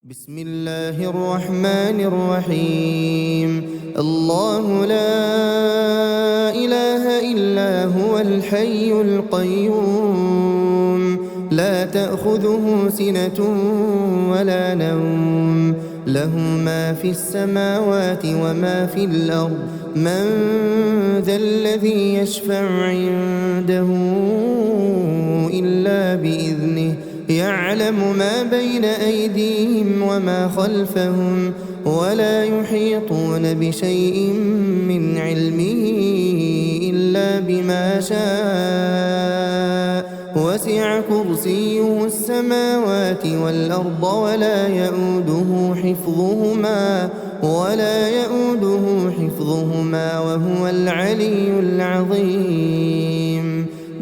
بسم الله الرحمن الرحيم. الله لا إله إلا هو الحي القيوم لا تأخذه سنة ولا نوم له ما في السماوات وما في الأرض من ذا الذي يشفع عنده إلا بإذنه يعلم ما بين أيديهم وما خلفهم ولا يحيطون بشيء من علمه إلا بما شاء وسع كرسيه السماوات والأرض ولا يؤوده حفظهما وهو العلي العظيم.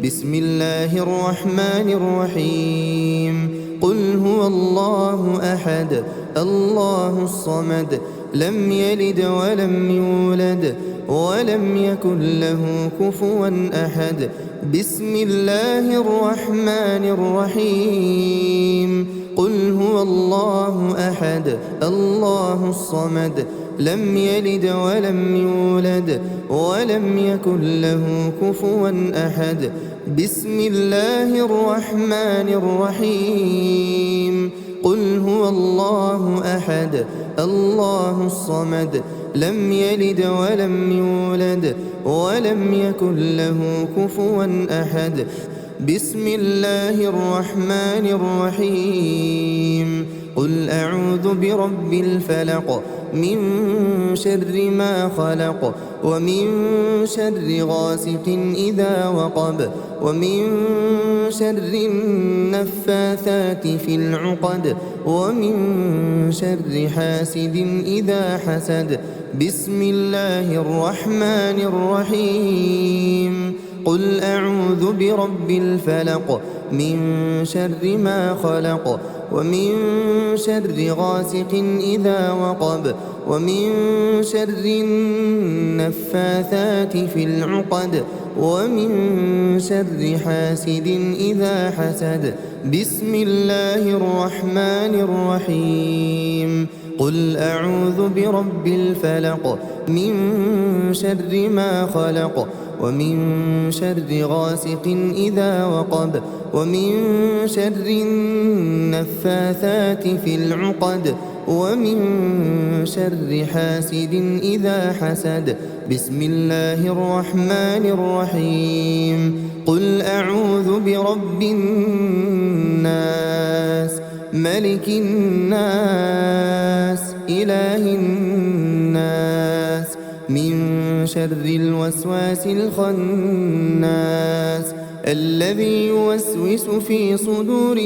بسم الله الرحمن الرحيم. قل هو الله أحد الله الصمد لم يلد ولم يولد ولم يكن له كفوا أحد. بسم الله الرحمن الرحيم. قل هو الله أحد الله الصمد لم يلد ولم يولد ولم يكن له كفوا أحد. بسم الله الرحمن الرحيم. قل هو الله أحد الله الصمد لم يلد ولم يولد ولم يكن له كفوا أحد. بسم الله الرحمن الرحيم. قل أعوذ برب الفلق من شر ما خلق ومن شر غاسق إذا وقب ومن شر النفاثات في العقد ومن شر حاسد إذا حسد. بسم الله الرحمن الرحيم. قل أعوذ برب الفلق من شر ما خلق ومن شر غاسق إذا وقب ومن شر النفاثات في العقد ومن شر حاسد إذا حسد. بسم الله الرحمن الرحيم. قل أعوذ برب الفلق من شر ما خلق ومن شر غاسق إذا وقب ومن شر النفاثات في العقد ومن شر حاسد إذا حسد. بسم الله الرحمن الرحيم. قل أعوذ برب الناس ملك الناس إله الناس من شر الوسواس الخناس الذي يوسوس في صدور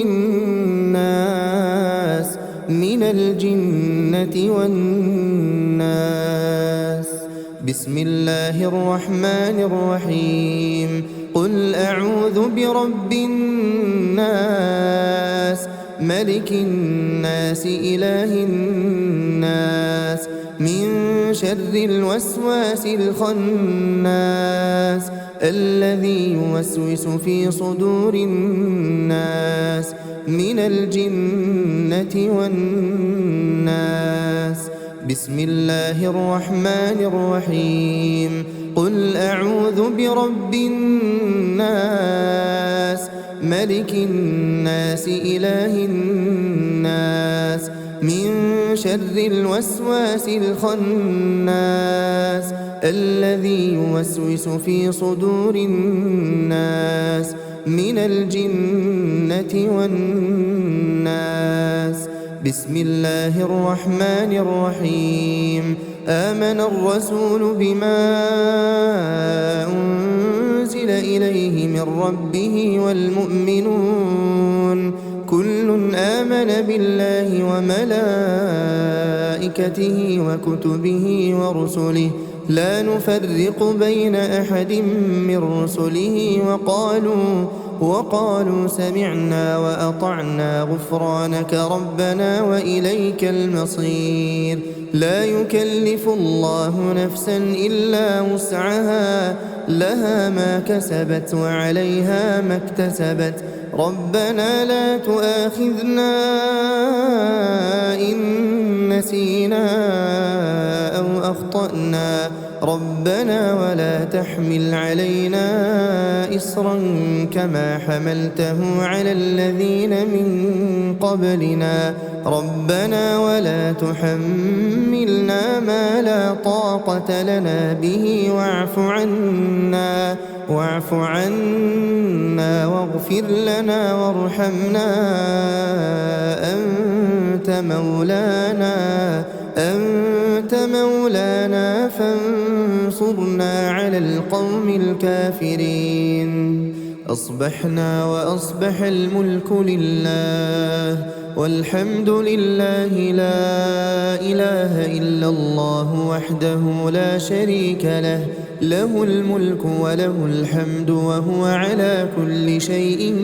الناس من الجنة والناس. بسم الله الرحمن الرحيم. قل أعوذ برب الناس ملك الناس إله الناس من شر الوسواس الخناس الذي يوسوس في صدور الناس من الجنة والناس. بسم الله الرحمن الرحيم. قل أعوذ برب الناس ملك الناس إله الناس من شر الوسواس الخناس الذي يوسوس في صدور الناس من الجنة والناس. بسم الله الرحمن الرحيم. آمن الرسول بما أنزل إليه من ربه والمؤمنون كل آمن بالله وملائكته وكتبه ورسله لا نفرق بين أحد من رسله وقالوا سمعنا وأطعنا غفرانك ربنا وإليك المصير. لا يكلف الله نفسا إلا وسعها لها ما كسبت وعليها ما اكتسبت. ربنا لا تؤاخذنا إن أخطأنا ربنا ولا تحمل علينا إصرا كما حملته على الذين من قبلنا ربنا ولا تحملنا ما لا طاقة لنا به واعف عنا واغفر لنا وارحمنا أنت مولانا فانصرنا على القوم الكافرين. أصبحنا وأصبح الملك لله والحمد لله لا إله إلا الله وحده لا شريك له له الملك وله الحمد وهو على كل شيء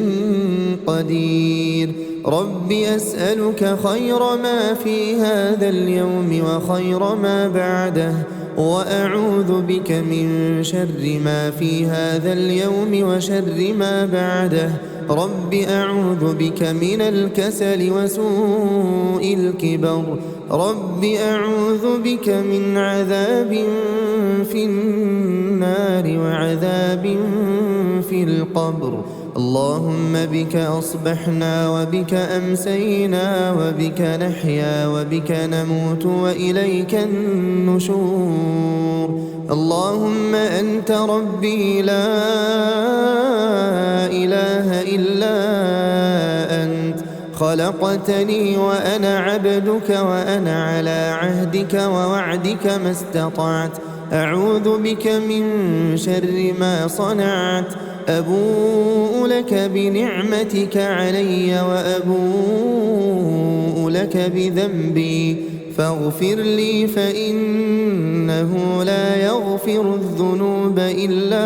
قدير. رب أسألك خير ما في هذا اليوم وخير ما بعده وأعوذ بك من شر ما في هذا اليوم وشر ما بعده. رب أعوذ بك من الكسل وسوء الكبر. رب أعوذ بك من عذاب في النار وعذاب في القبر. اللهم بك أصبحنا وبك أمسينا وبك نحيا وبك نموت وإليك النشور. اللهم أنت ربي لا إله إلا أنت خلقتني وأنا عبدك وأنا على عهدك ووعدك ما استطعت. أعوذ بك من شر ما صنعت. أبوء لك بنعمتك علي وأبوء لك بذنبي فاغفر لي فإنه لا يغفر الذنوب إلا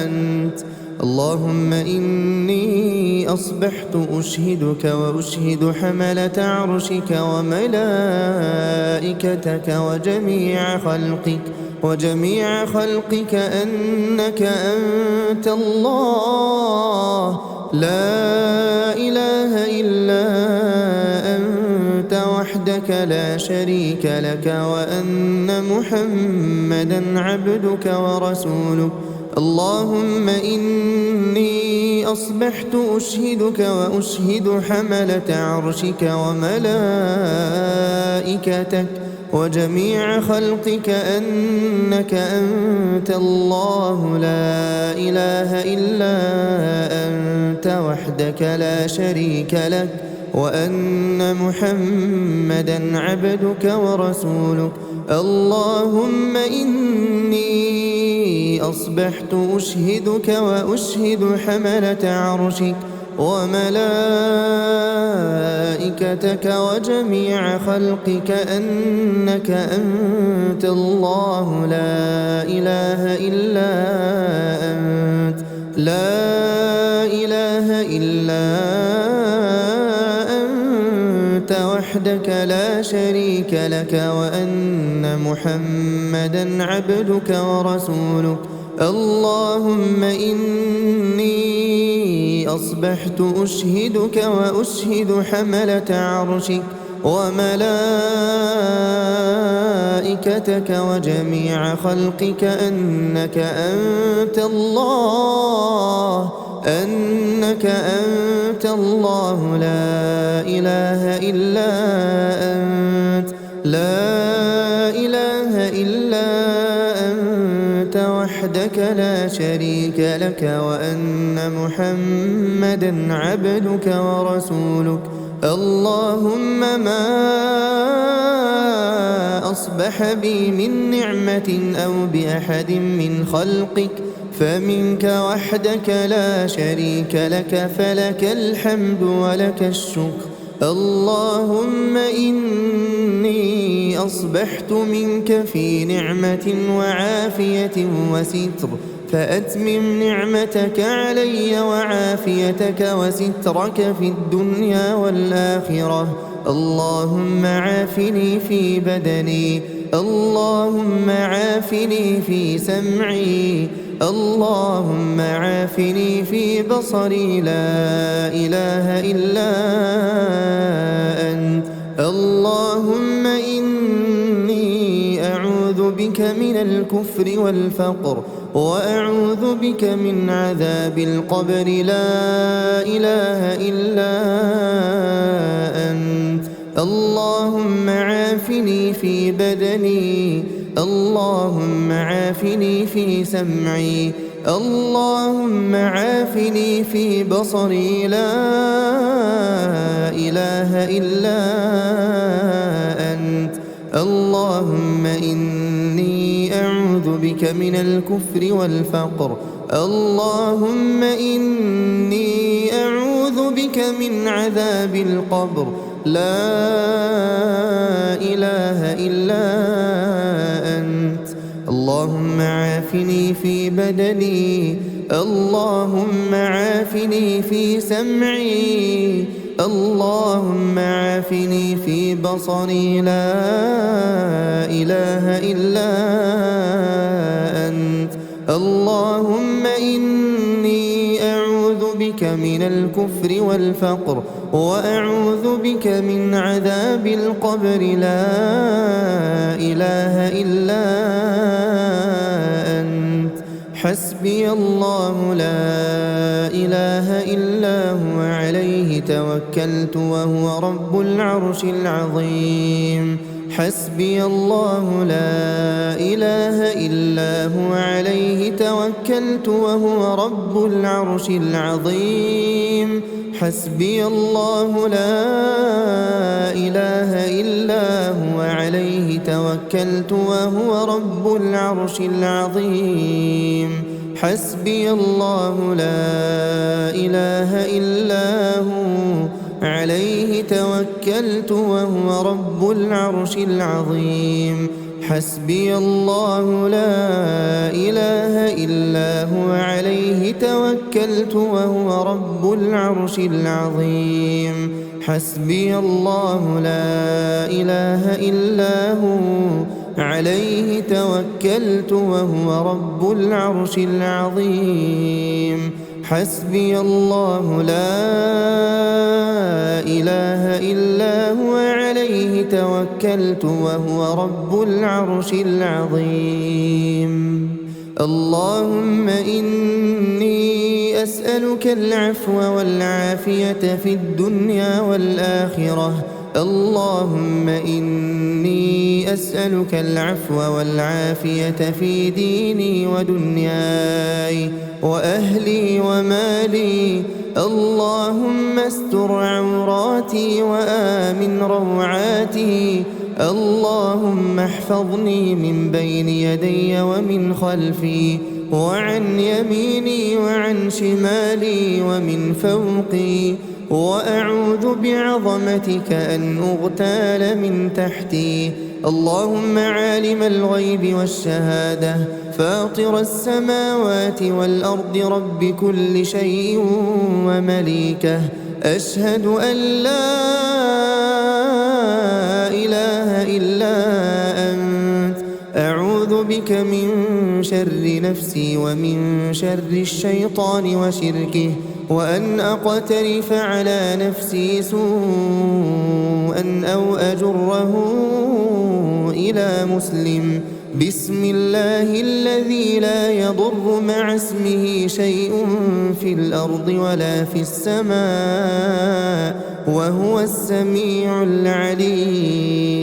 أنت. اللهم إني أصبحت أشهدك وأشهد حملة عرشك وملائكتك وجميع خلقك أنك أنت الله لا إله إلا أنت وحدك لا شريك لك وأن محمدا عبدك ورسولك. اللهم إني أصبحت أشهدك وأشهد حملة عرشك وملائكتك وجميع خلقك أنك أنت الله لا إله إلا أنت وحدك لا شريك لك وأن محمدا عبدك ورسولك. اللهم إني أصبحت أشهدك وأشهد حملة عرشك وملائكتك وجميع خلقك أنك أنت الله لا إله إلا أنت وحدك لا شريك لك وأن محمدا عبدك ورسولك. اللهم إني أصبحت أشهدك وأشهد حملة عرشك وملائكتك وجميع خلقك أنك أنت الله لا إله إلا أنت وحدك لا شريك لك وأن محمدا عبدك ورسولك. اللهم ما أصبح بي من نعمة أو بأحد من خلقك فمنك وحدك لا شريك لك فلك الحمد ولك الشكر. اللهم إني أصبحت منك في نعمة وعافية وستر فأتمم نعمتك علي وعافيتك وسترك في الدنيا والآخرة. اللهم عافني في بدني. اللهم عافني في سمعي. اللهم عافني في بصري لا إله إلا أنت. اللهم إني بك من الكفر والفقر وأعوذ بك من عذاب القبر لا إله إلا أنت اللهم عافني في بدني اللهم عافني في سمعي اللهم عافني في بصري لا إله إلا أنت اللهم إني أعوذ بك من الكفر والفقر اللهم إني أعوذ بك من عذاب القبر لا إله إلا أنت اللهم عافني في بدني اللهم عافني في سمعي اللهم عافني في بصري لا إله إلا أنت اللهم إني أعوذ بك من الكفر والفقر وأعوذ بك من عذاب القبر لا إله إلا أنت حسبي الله لا إله إلا هو عليه توكلت وهو رب العرش العظيم حسبي الله لا إله إلا هو عليه توكلت وهو رب العرش العظيم حسبي الله لا إله إلا هو عليه توكلت وهو رب العرش العظيم حسبي الله لا إله إلا هو عليه توكلت وهو رب العرش العظيم حسبي الله لا إله إلا هو عليه توكلت وهو رب العرش العظيم حسبي الله لا إله إلا هو عليه توكلت وهو رب العرش العظيم حسبي الله لا إله إلا هو عليه توكلت وهو رب العرش العظيم اللهم إني أسألك العفو والعافية في الدنيا والآخرة اللهم إني أسألك العفو والعافية في ديني ودنياي وأهلي ومالي اللهم استر عوراتي وآمن روعاتي اللهم احفظني من بين يدي ومن خلفي وعن يميني وعن شمالي ومن فوقي وأعوذ بعظمتك أن أغتال من تحتي اللهم عالم الغيب والشهادة فاطر السماوات والأرض رب كل شيء ومليكه أشهد أن لا إله إلا أنت أعوذ بك من شر نفسي ومن شر الشيطان وشركه وأن أقترف على نفسي سوءا أو أجره إلى مسلم بسم الله الذي لا يضر مع اسمه شيء في الأرض ولا في السماء وهو السميع العليم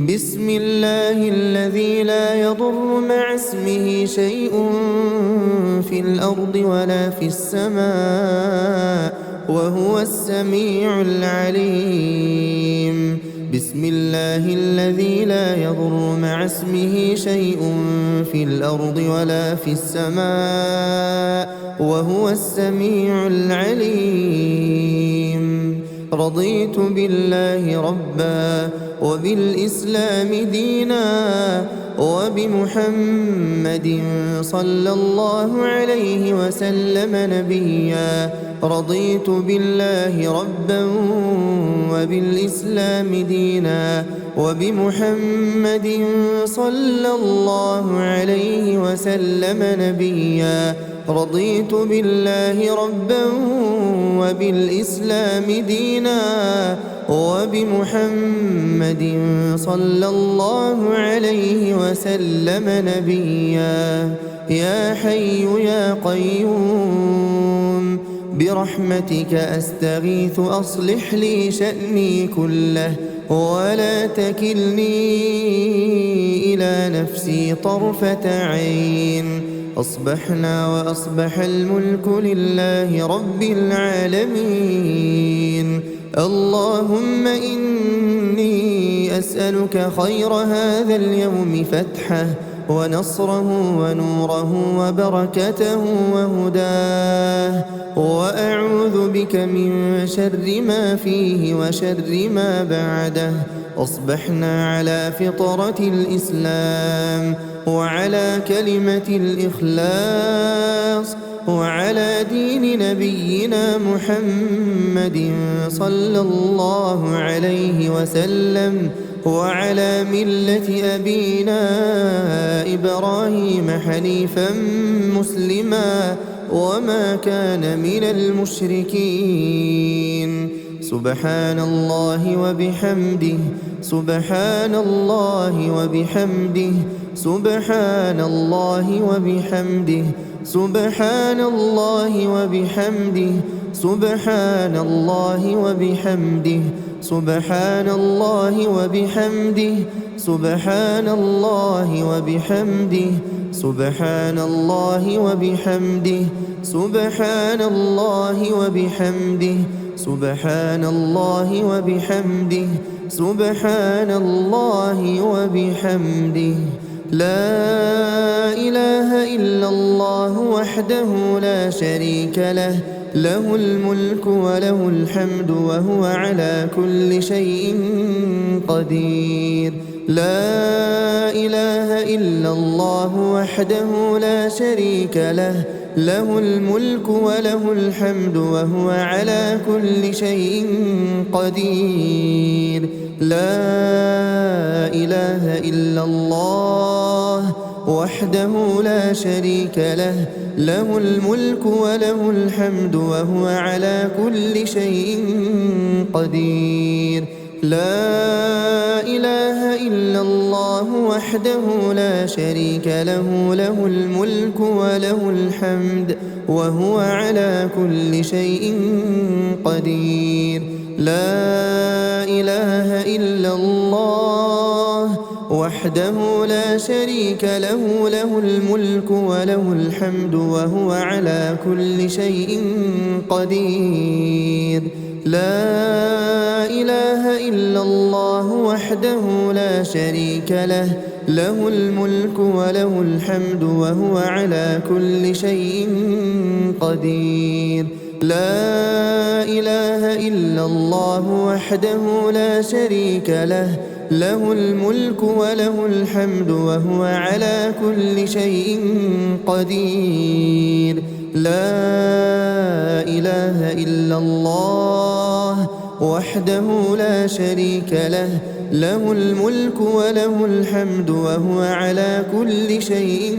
بسم الله الذي لا يضر مع اسمه شيء في الأرض ولا في السماء وهو السميع العليم بسم الله الذي لا يضر مع اسمه شيء في الأرض ولا في السماء وهو السميع العليم رضيت بالله ربا وبالإسلام دينا وبمحمد صلى الله عليه وسلم نبيا رضيت بالله ربا وبالإسلام دينا وبمحمد صلى الله عليه وسلم نبيا رضيت بالله ربا وبالإسلام دينا وبمحمد صلى الله عليه وسلم نبيا. يا حي يا قيوم برحمتك أستغيث أصلح لي شأني كله ولا تكلني إلى نفسي طرفة عين. أصبحنا وأصبح الملك لله رب العالمين. اللهم إني أسألك خير هذا اليوم فتحه ونصره ونوره وبركته وهداه، وأعوذ بك من شر ما فيه وشر ما بعده. أصبحنا على فطرة الإسلام وعلى كلمة الإخلاص وعلى دين نبينا محمد صلى الله عليه وسلم وعلى ملة أبينا إبراهيم حنيفا مسلما وما كان من المشركين. سبحان الله وبحمده سبحان الله وبحمده سبحان الله وبحمده سبحان الله وبحمده سبحان الله وبحمده سبحان الله وبحمده سبحان الله وبحمده سبحان الله وبحمده سبحان الله وبحمده سبحان الله وبحمده سبحان الله وبحمده. لا إله إلا الله وحده لا شريك له، له الملك وله الحمد وهو على كل شيء قدير. لا إله إلا الله وحده لا شريك له، له الملك وله الحمد وهو على كل شيء قدير. لا إله إلا الله وحده لا شريك له، له الملك وله الحمد وهو على كل شيء قدير. لا إله إلا الله وحده لا شريك له، له الملك وله الحمد وهو على كل شيء قدير. لا إله إلا الله وحده لا شريك له، له الملك وله الحمد وهو على كل شيء قدير. لا إله إلا الله وحده لا شريك له، له الملك وله الحمد وهو على كل شيء قدير. لا إله إلا الله وحده لا شريك له، له الملك وله الحمد وهو على كل شيء قدير. لا إله إلا الله وحده لا شريك له، له الملك وله الحمد وهو على كل شيء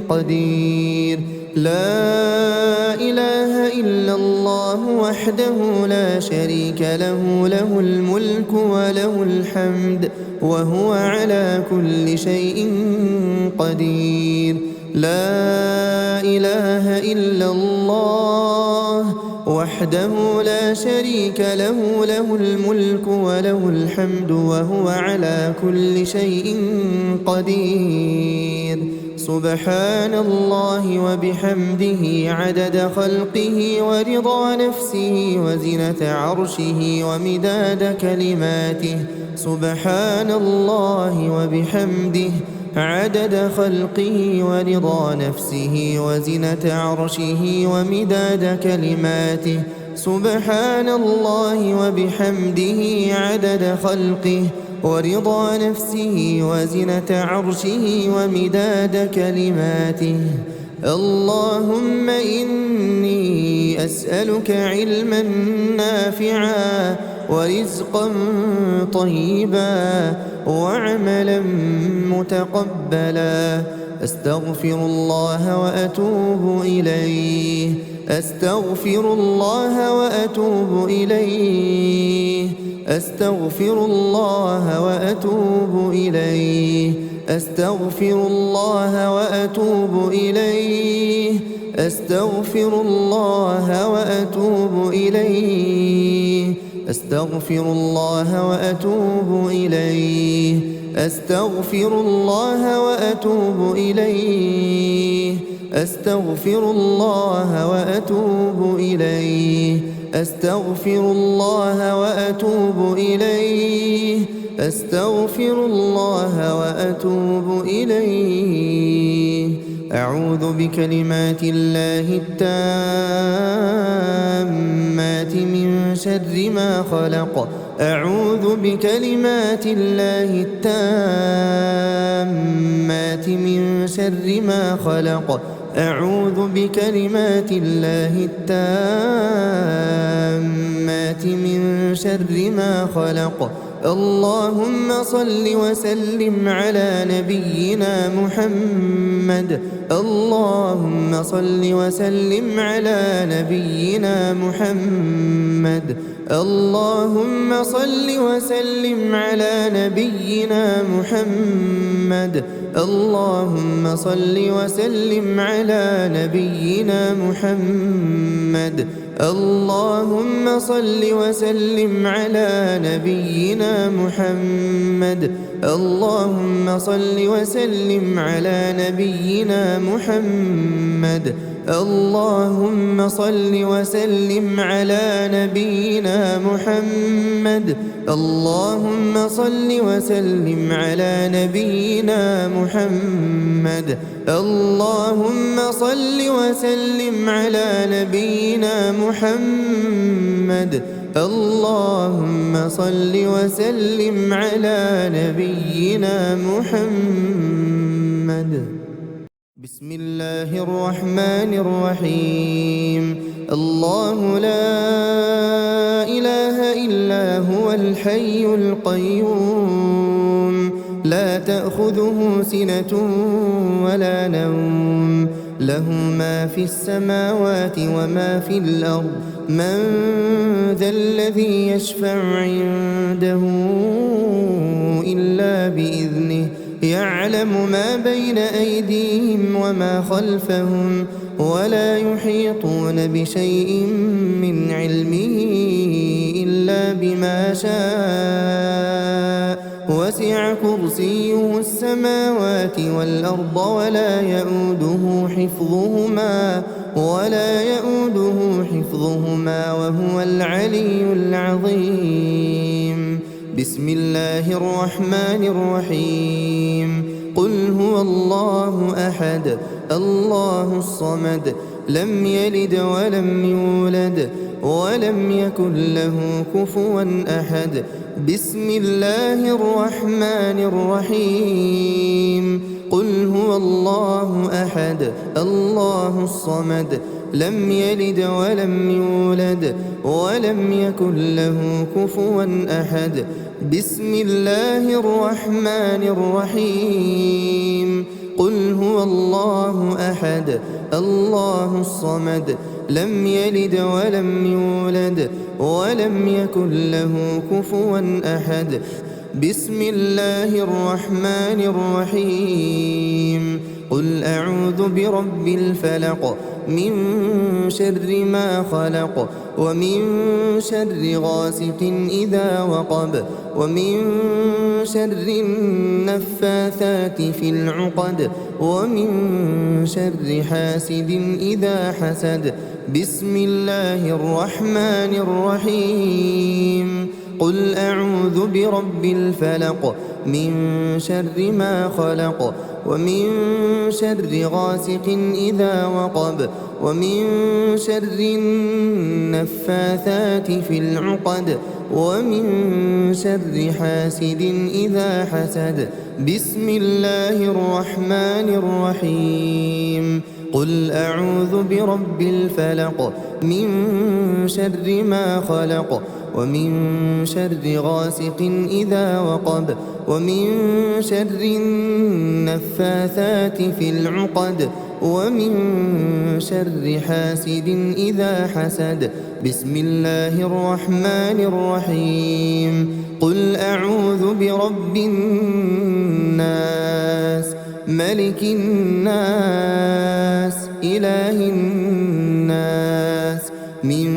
قدير. لا إله إلا الله وحده لا شريك له، له الملك وله الحمد وهو على كل شيء قدير. لا إله إلا الله وحده لا شريك له، له الملك وله الحمد وهو على كل شيء قدير. سبحان الله وبحمده عدد خلقه ورضا نفسه وزنة عرشه ومداد كلماته. سبحان الله وبحمده عدد خلقه ورضا نفسه وزنة عرشه ومداد كلماته. سبحان الله وبحمده عدد خلقه ورضا نفسه وزنة عرشه ومداد كلماته. اللهم إني أسألك علما نافعا ورزقا طيبا وعملا متقبلا أستغفر الله وأتوب إليه أستغفر الله وأتوب إليه أستغفر الله وأتوب إليه أستغفر الله وأتوب إليه أستغفر الله وأتوب إليه أستغفر الله وأتوب إليه أستغفر الله وأتوب إليه أستغفر الله وأتوب إليه أستغفر الله وأتوب إليه أستغفر الله وأتوب إليه أعوذ بكلمات الله التامات من شر ما خلق أعوذ بكلمات الله التامات من شر ما خلق أعوذ بكلمات الله التامات من شر ما خلق اللهم صل وسلم على نبينا محمد اللهم صل وسلم على نبينا محمد اللهم صل وسلم على نبينا محمد اللهم صل وسلم على نبينا محمد اللهم صل وسلم على نبينا محمد اللهم صل وسلم على نبينا محمد اللهم صل وسلم على نبينا محمد اللهم صل وسلم على نبينا محمد اللهم صل وسلم على نبينا محمد اللهم صل وسلم على نبينا محمد بسم الله الرحمن الرحيم الله لا إله إلا هو الحي القيوم لا تأخذه سنة ولا نوم له ما في السماوات وما في الأرض من ذا الذي يشفع عنده إلا بإذنه يعلم ما بين أيديهم وما خلفهم ولا يحيطون بشيء من علمه إلا بما شاء وسع كرسيه السماوات والأرض ولا يؤوده حفظهما وهو العلي العظيم بسم الله الرحمن الرحيم قل هو الله أحد الله الصمد لم يلد ولم يولد ولم يكن له كفوا أحد بسم الله الرحمن الرحيم قل هو الله أحد الله الصمد لم يلد ولم يولد ولم يكن له كفوا أحد بسم الله الرحمن الرحيم قل هو الله أحد الله الصمد لم يلد ولم يولد ولم يكن له كفوا أحد بسم الله الرحمن الرحيم قل أعوذ برب الفلق من شر ما خلق ومن شر غاسق إذا وقب ومن شر النفاثات في العقد ومن شر حاسد إذا حسد بسم الله الرحمن الرحيم قل أعوذ برب الفلق من شر ما خلق ومن شر غاسق إذا وقب ومن شر النفاثات في العقد ومن شر حاسد إذا حسد بسم الله الرحمن الرحيم قل أعوذ برب الفلق من شر ما خلق ومن شر غاسق إذا وقب ومن شر النفاثات في العقد ومن شر حاسد إذا حسد. بسم الله الرحمن الرحيم. قل أعوذ برب الناس ملك الناس إله الناس من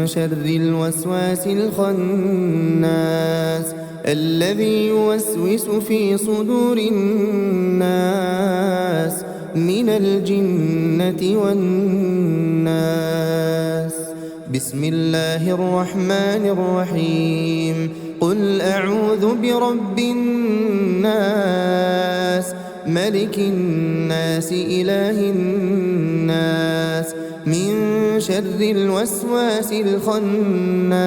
شر الوسواس الخناس الذي يوسوس في صدور الناس من الجنة والناس. بسم الله الرحمن الرحيم. قل أعوذ برب الناس ملك الناس إله الناس من شر الوسواس الخناس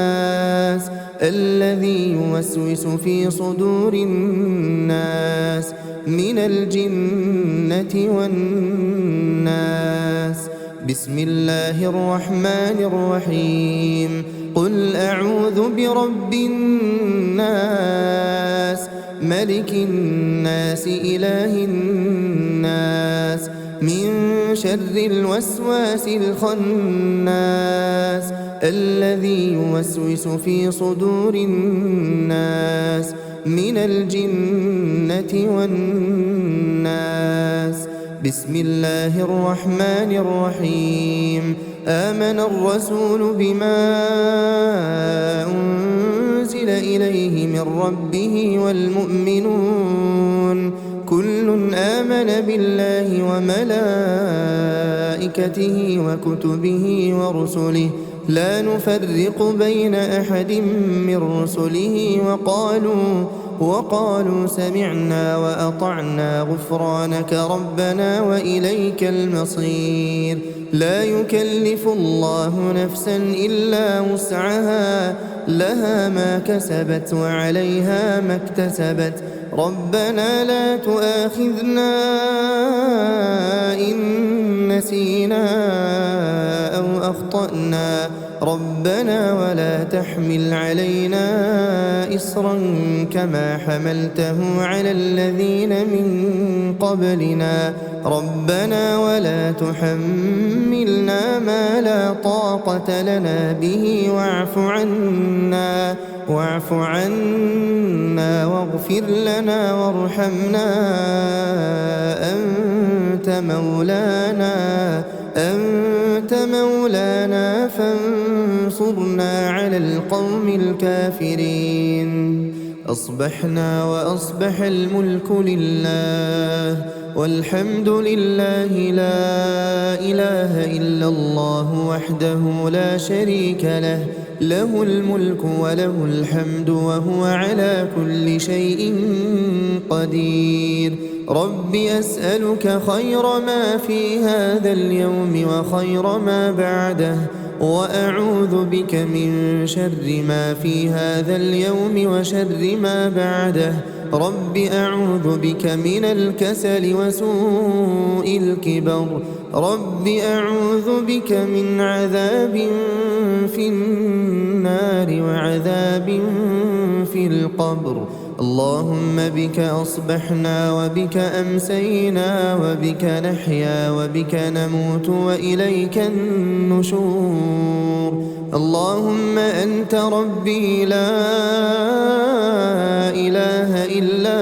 الذي يوسوس في صدور الناس من الجنة والناس. بسم الله الرحمن الرحيم. قل أعوذ برب الناس ملك الناس إله الناس من شر الوسواس الخناس الذي يوسوس في صدور الناس من الجنة والناس. بسم الله الرحمن الرحيم. آمن الرسول بما أنزل إليه من ربه والمؤمنون كل آمن بالله وملائكته وكتبه ورسله لا نفرق بين أحد من رسله وقالوا سمعنا وأطعنا غفرانك ربنا وإليك المصير. لا يكلف الله نفسا إلا وسعها لها ما كسبت وعليها ما اكتسبت ربنا لا تؤاخذنا إن نسينا أو أخطأنا ربنا ولا تحمل علينا إصرا كما حملته على الذين من قبلنا ربنا ولا تحملنا ما لا طاقة لنا به واعف عنا واغفر لنا وارحمنا أنت مولانا فانصرنا على القوم الكافرين. أصبحنا وأصبح الملك لله والحمد لله لا إله إلا الله وحده لا شريك له له الملك وله الحمد وهو على كل شيء قدير. رب أسألك خير ما في هذا اليوم وخير ما بعده وأعوذ بك من شر ما في هذا اليوم وشر ما بعده. رب أعوذ بك من الكسل وسوء الكبر. رب أعوذ بك من عذاب في النار وعذاب في القبر. اللهم بك أصبحنا وبك أمسينا وبك نحيا وبك نموت وإليك النشور. اللهم أنت ربي لا إله إلا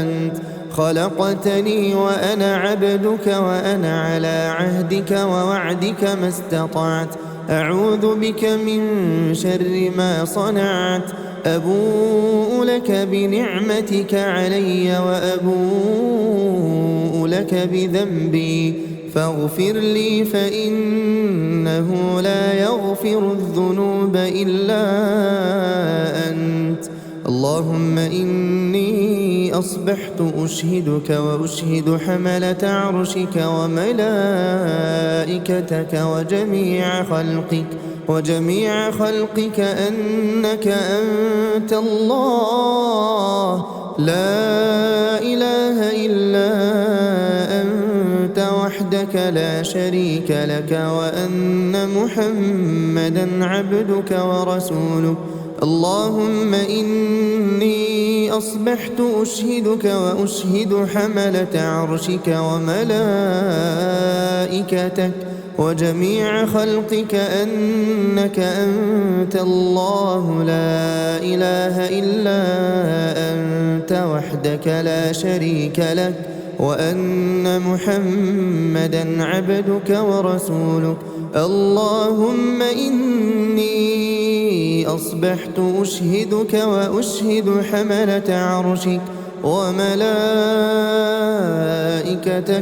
أنت خلقتني وأنا عبدك وأنا على عهدك ووعدك ما استطعت. أعوذ بك من شر ما صنعت. أبوء لك بنعمتك علي وأبوء لك بذنبي فاغفر لي فإنه لا يغفر الذنوب إلا أنت. اللهم إني أصبحت أشهدك وأشهد حملة عرشك وملائكتك وجميع خلقك أنك أنت الله لا إله إلا أنت وحدك وحدك لا شريك لك وأن محمدا عبدك ورسولك. اللهم إني أصبحت أشهدك وأشهد حملة عرشك وملائكتك وجميع خلقك أنك أنت الله لا إله إلا أنت وحدك لا شريك لك وأن محمدا عبدك ورسولك. اللهم إني أصبحت أشهدك وأشهد حملة عرشك وملائكتك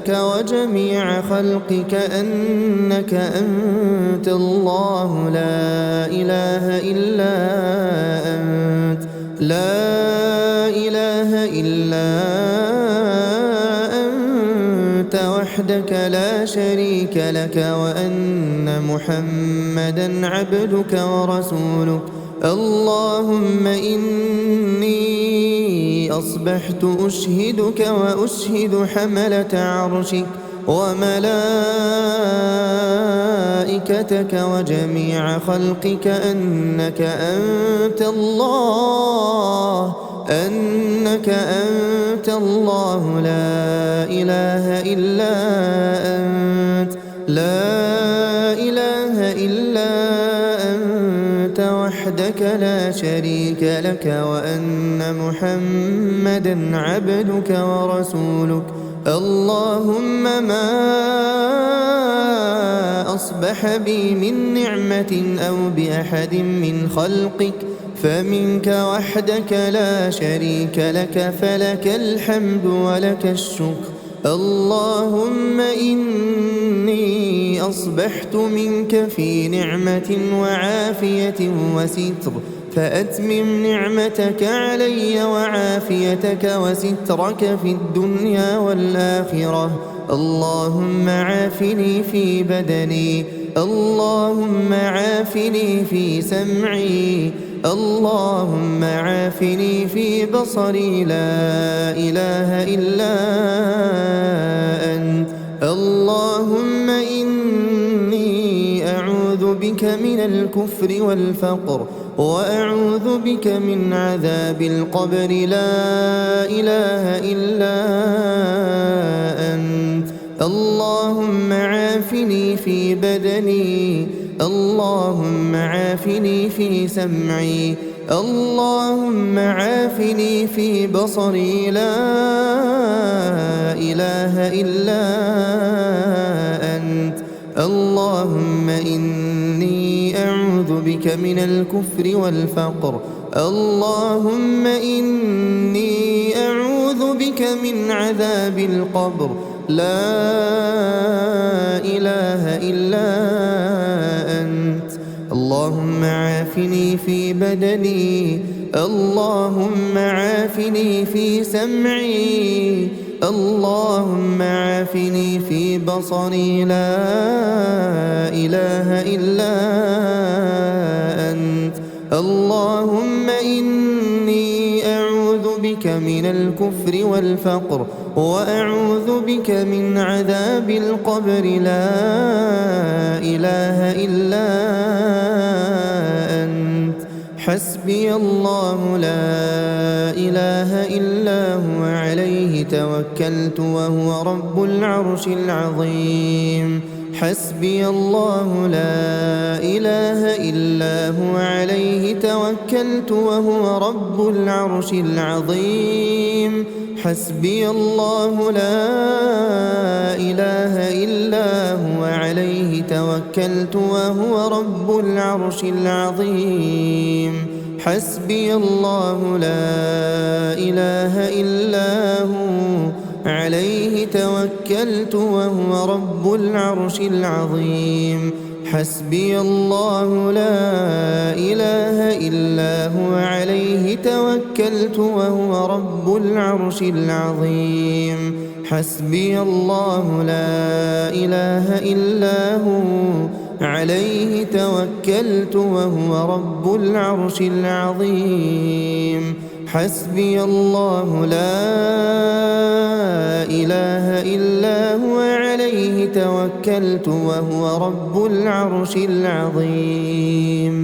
وجميع خلقك أنك أنت الله لا إله إلا أنت لا إله إلا أنت وحدك لا شريك لك وأن محمدا عبدك ورسولك. اللهم إني أصبحت أشهدك وأشهد حملة عرشك وملائكتك وجميع خلقك أنك أنت الله لا إله إلا أنت لا إله إلا أنت وحدك لا شريك لك وأن محمدا عبدك ورسولك. اللهم ما أصبح بي من نعمة أو بأحد من خلقك فمنك وحدك لا شريك لك فلك الحمد ولك الشكر. اللهم إني أصبحت منك في نعمة وعافية وستر فأتمم نعمتك علي وعافيتك وسترك في الدنيا والآخرة. اللهم عافني في بدني، اللهم عافني في سمعي، اللهم عافني في بصري لا إله إلا أنت. اللهم إني أعوذ بك من الكفر والفقر وأعوذ بك من عذاب القبر لا إله إلا أنت. اللهم عافني في بدني، اللهم عافني في سمعي، اللهم عافني في بصري لا إله إلا أنت. اللهم إني أعوذ بك من الكفر والفقر، اللهم إني أعوذ بك من عذاب القبر لا إله إلا أنت. اللهم عافني في بدني، اللهم عافني في سمعي، اللهم عافني في بصري لا إله إلا أنت. اللهم إني أعوذ بك من الكفر والفقر وأعوذ بك من عذاب القبر لا إله إلا أنت. حسبي الله لا إله إلا هو عليه توكلت وهو رب العرش العظيم. حسبي الله لا إله إلا هو عليه توكلت وهو رب العرش العظيم. حسبي الله لا إله إلا هو عليه توكلت وهو رب العرش العظيم. حسبي الله لا إله إلا هو عليه توكلت وهو رب العرش العظيم. حسبي الله لا إله إلا هو عليه توكلت وهو رب العرش العظيم. حسبي الله لا إله إلا هو عليه توكلت وهو رب العرش العظيم. حسبي الله لا إله إلا هو عليه توكلت وهو رب العرش العظيم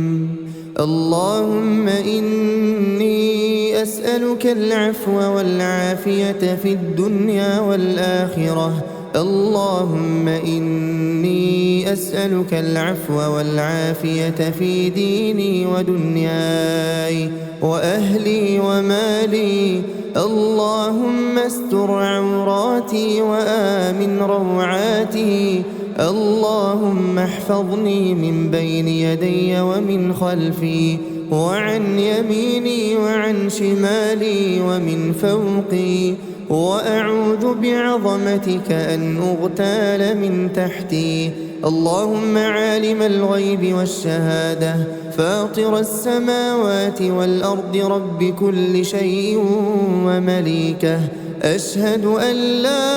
اللهم إني أسألك العفو والعافية في الدنيا والآخرة اللهم إني أسألك العفو والعافية في ديني ودنياي وأهلي ومالي اللهم استر عوراتي وآمن روعاتي اللهم احفظني من بين يدي ومن خلفي وعن يميني وعن شمالي ومن فوقي وأعوذ بعظمتك أن أغتال من تحتي اللهم عالم الغيب والشهادة فاطر السماوات والأرض رب كل شيء ومليكه أشهد أن لا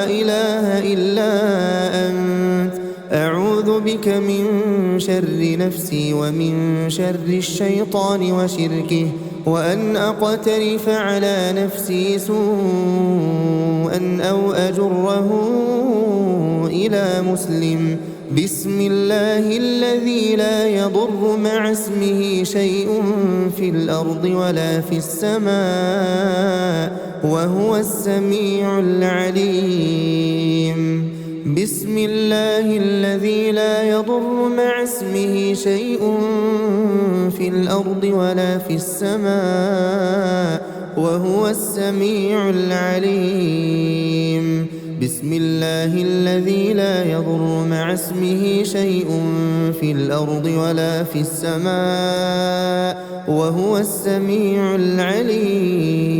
إله إلا أنت أعوذ بك من شر نفسي ومن شر الشيطان وشركه وأن أقترف على نفسي سوءا أو أجره إلى مسلم بسم الله الذي لا يضر مع اسمه شيء في الأرض ولا في السماء وهو السميع العليم بسم الله الذي لا يضر مع اسمه شيء في الأرض ولا في السماء وهو السميع العليم بسم الله الذي لا يضر مع اسمه شيء في الأرض ولا في السماء وهو السميع العليم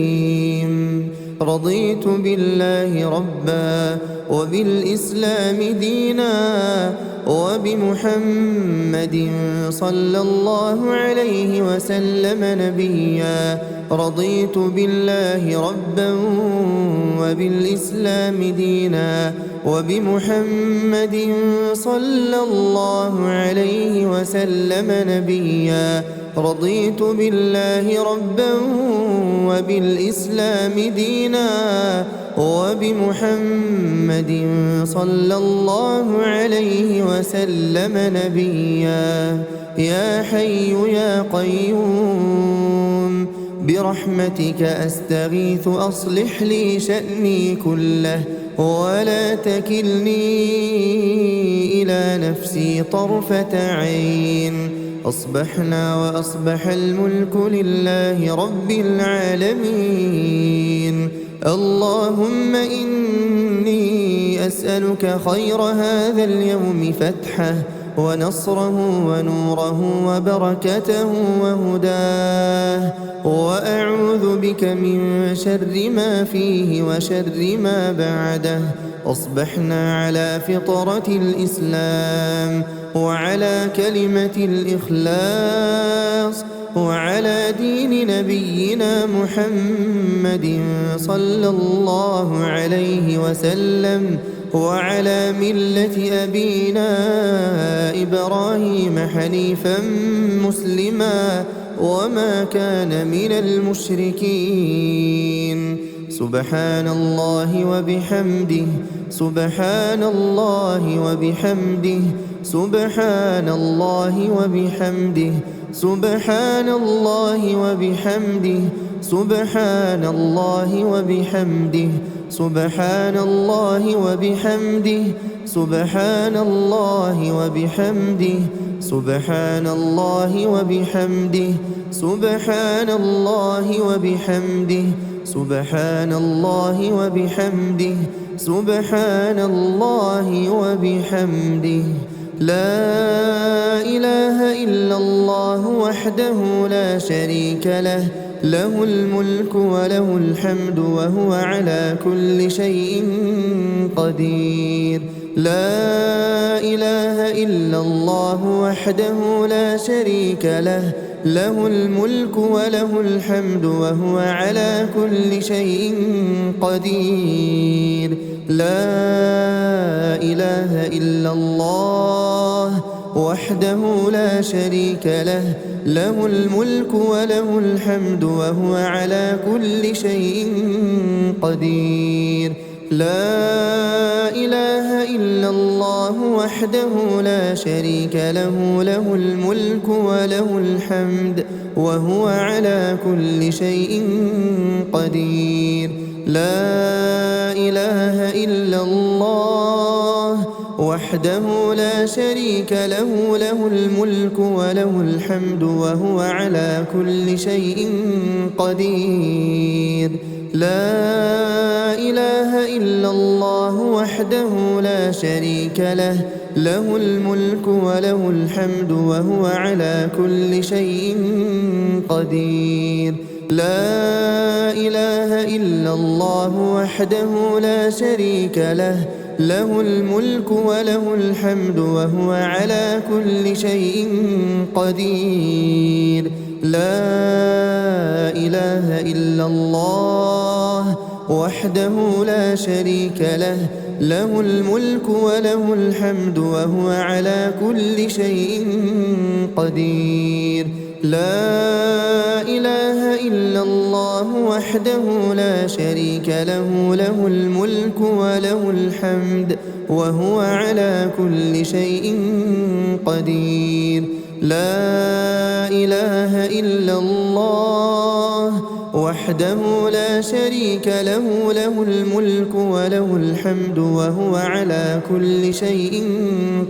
رضيت بالله ربا وبالإسلام دينا وبمحمد صلى الله عليه وسلم نبيا رضيت بالله ربا وبالإسلام دينا وبمحمد صلى الله عليه وسلم نبيا رضيت بالله ربا وبالإسلام دينا وبمحمد صلى الله عليه وسلم نبيا يا حي يا قيوم برحمتك أستغيث أصلح لي شأني كله ولا تكلني إلى نفسي طرفة عين أصبحنا وأصبح الملك لله رب العالمين اللهم إني أسألك خير هذا اليوم فتحه ونصره ونوره وبركته وهداه وأعوذ بك من شر ما فيه وشر ما بعده أصبحنا على فطرة الإسلام وعلى كلمة الإخلاص وعلى دين نبينا محمد صلى الله عليه وسلم وعلى ملة أبينا إبراهيم حنيفا مسلما وما كان من المشركين سبحان الله وبحمده سبحان الله وبحمده سبحان الله وبحمده سبحان الله وبحمده سبحان الله وبحمده سبحان الله وبحمده سبحان الله وبحمده سبحان الله وبحمده سبحان الله وبحمده سبحان الله وبحمده سبحان الله وبحمده لا إله إلا الله وحده لا شريك له له الملك وله الحمد وهو على كل شيء قدير لا إله إلا الله وحده لا شريك له له الملك وله الحمد وهو على كل شيء قدير لا إله إلا الله وحده لا شريك له، له الملك وله الحمد وهو على كل شيء قدير. لا إله إلا الله وحده لا شريك له، له الملك وله الحمد وهو على كل شيء قدير. لا إله إلا الله وحده لا شريك له، له الملك وله الحمد وهو على كل شيء قدير. لا إله إلا الله وحده لا شريك له، له الملك وله الحمد وهو على كل شيء قدير. لا إله إلا الله وحده لا شريك له، له الملك وله الحمد وهو على كل شيء قدير. لا إله إلا الله وحده لا شريك له، له الملك وله الحمد وهو على كل شيء قدير. لا إله إلا الله وحده لا شريك له، له الملك وله الحمد وهو على كل شيء قدير. لا إله إلا الله وحده لا شريك له، له الملك وله الحمد وهو على كل شيء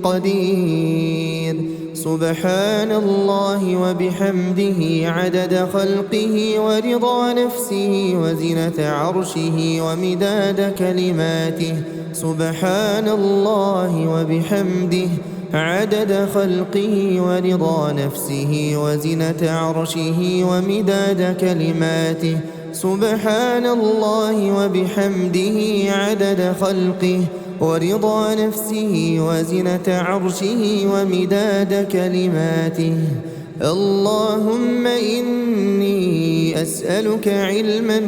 قدير. سبحان الله وبحمده عدد خلقه ورضا نفسه وزنة عرشه ومداد كلماته. سبحان الله وبحمده عدد خلقه ورضا نفسه وزنة عرشه ومداد كلماته. سبحان الله وبحمده عدد خلقه ورضا نفسه وزنة عرشه ومداد كلماته. اللهم إني أسألك علما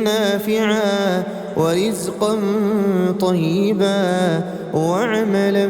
نافعا ورزقا طيبا وعملا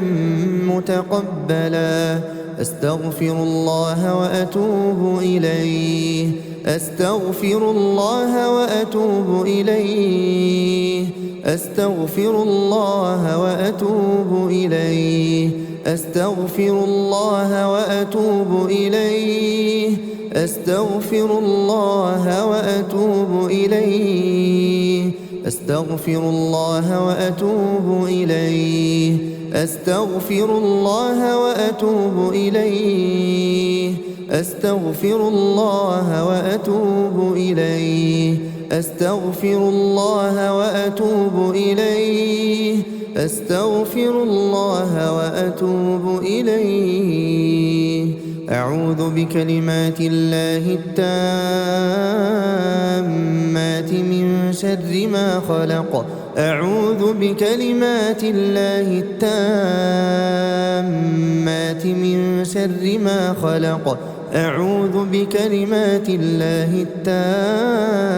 متقبلا. أستغفر الله وأتوب إليه، أستغفر الله وأتوب إليه، أستغفر الله وأتوب إليه، أستغفر الله وأتوب إليه، أستغفر الله وأتوب إليه، أستغفر الله وأتوب إليه، أستغفر الله وأتوب إليه، أستغفر الله وأتوب إليه، أستغفر الله وأتوب إليه، أستغفر الله وأتوب إليه. أعوذ بكلمات الله التامات من شر ما خلق. أعوذ بكلمات الله التامات من شر ما خلق. أعوذ بكلمات الله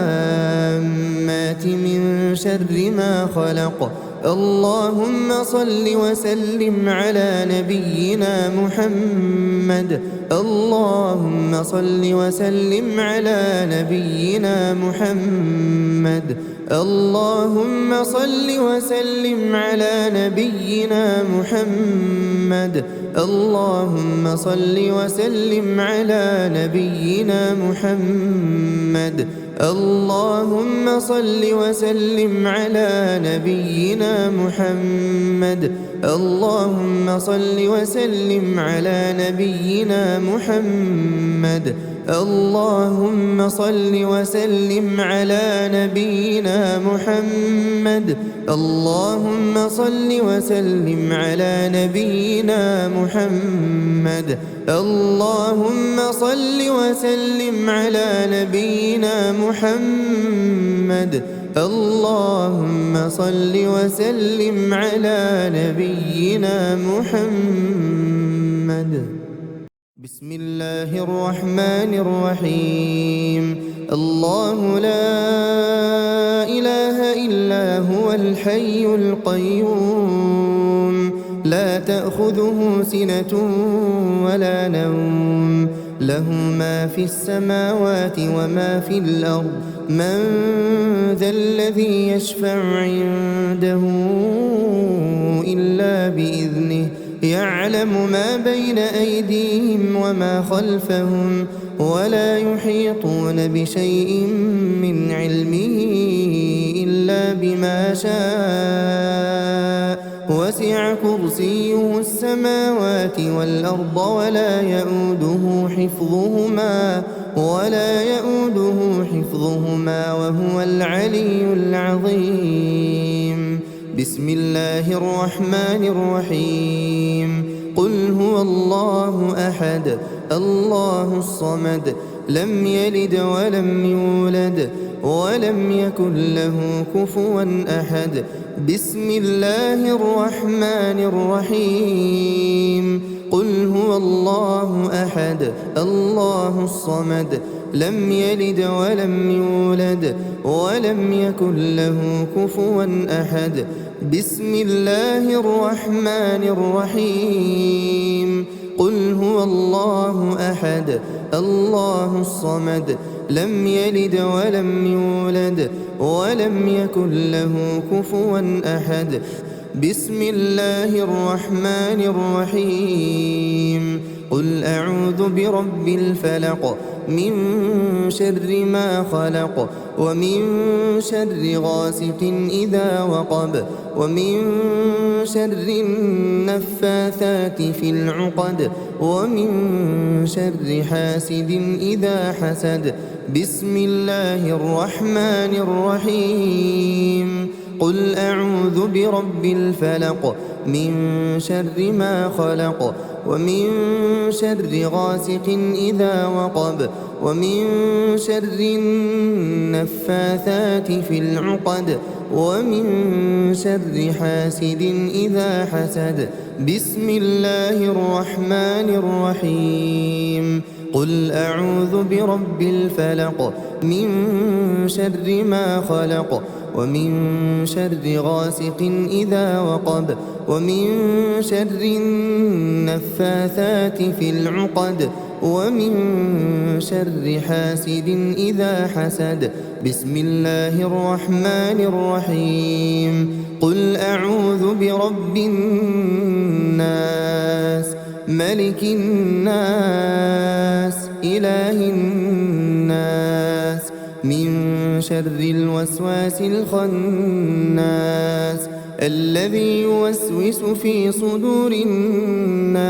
التامات من شر ما خلق. اللهم صل وسلم على نبينا محمد. اللهم صل وسلم على نبينا محمد. اللهم صل وسلم على نبينا محمد. اللهم صل وسلم على نبينا محمد. اللهم صل وسلم على نبينا محمد. اللهم صل وسلم على نبينا محمد. اللهم صل وسلم على نبينا محمد. اللهم صل وسلم على نبينا محمد. اللهم صل وسلم على نبينا محمد. اللهم صل وسلم على نبينا محمد. بسم الله الرحمن الرحيم. الله لا إله إلا هو الحي القيوم، لا تأخذه سنة ولا نوم له ما في السماوات وما في الأرض من ذا الذي يشفع عنده إلا بإذنه يعلم ما بين أيديهم وما خلفهم ولا يحيطون بشيء من علمه إلا بما شاء وسع كرسيه السماوات والأرض ولا يؤوده حفظهما وهو العلي العظيم. بسم الله الرحمن الرحيم. قل هو الله أحد الله الصمد لم يلد ولم يولد ولم يكن له كفوا أحد. بسم الله الرحمن الرحيم. قل هو الله أحد الله الصمد لم يلد ولم يولد ولم يكن له كفوا أحد. بسم الله الرحمن الرحيم. قل هو الله أحد الله الصمد لم يلد ولم يولد ولم يكن له كفوا أحد. بسم الله الرحمن الرحيم. قل أعوذ برب الفلق من شر ما خلق ومن شر غاسق إذا وقب ومن شر النفاثات في العقد ومن شر حاسد إذا حسد. بسم الله الرحمن الرحيم. قل أعوذ برب الفلق من شر ما خلق ومن شر غاسق إذا وقب ومن شر النفاثات في العقد ومن شر حاسد إذا حسد. بسم الله الرحمن الرحيم. قل أعوذ برب الفلق من شر ما خلق ومن شر غاسق إذا وقب ومن شر النفاثات في العقد ومن شر حاسد إذا حسد. بسم الله الرحمن الرحيم. قل أعوذ برب الناس ملك الناس إله الناس من شر الوسواس الخناس الذي يوسوس في صدور الناس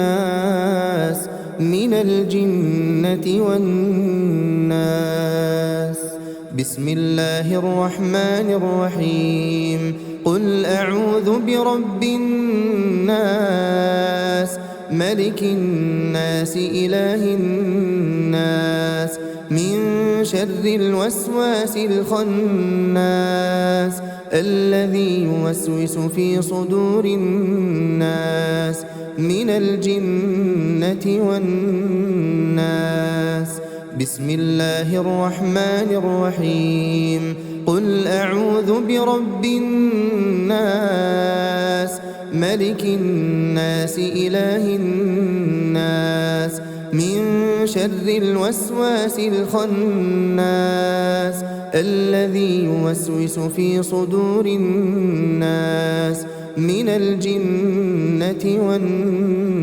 من الجنة والناس. بسم الله الرحمن الرحيم. قل أعوذ برب الناس ملك الناس إله الناس من شر الوسواس الخناس الذي يوسوس في صدور الناس من الجنة والناس. بسم الله الرحمن الرحيم. قل أعوذ برب الناس ملك الناس إله الناس من شر الوسواس الخناس الذي يوسوس في صدور الناس من الجنة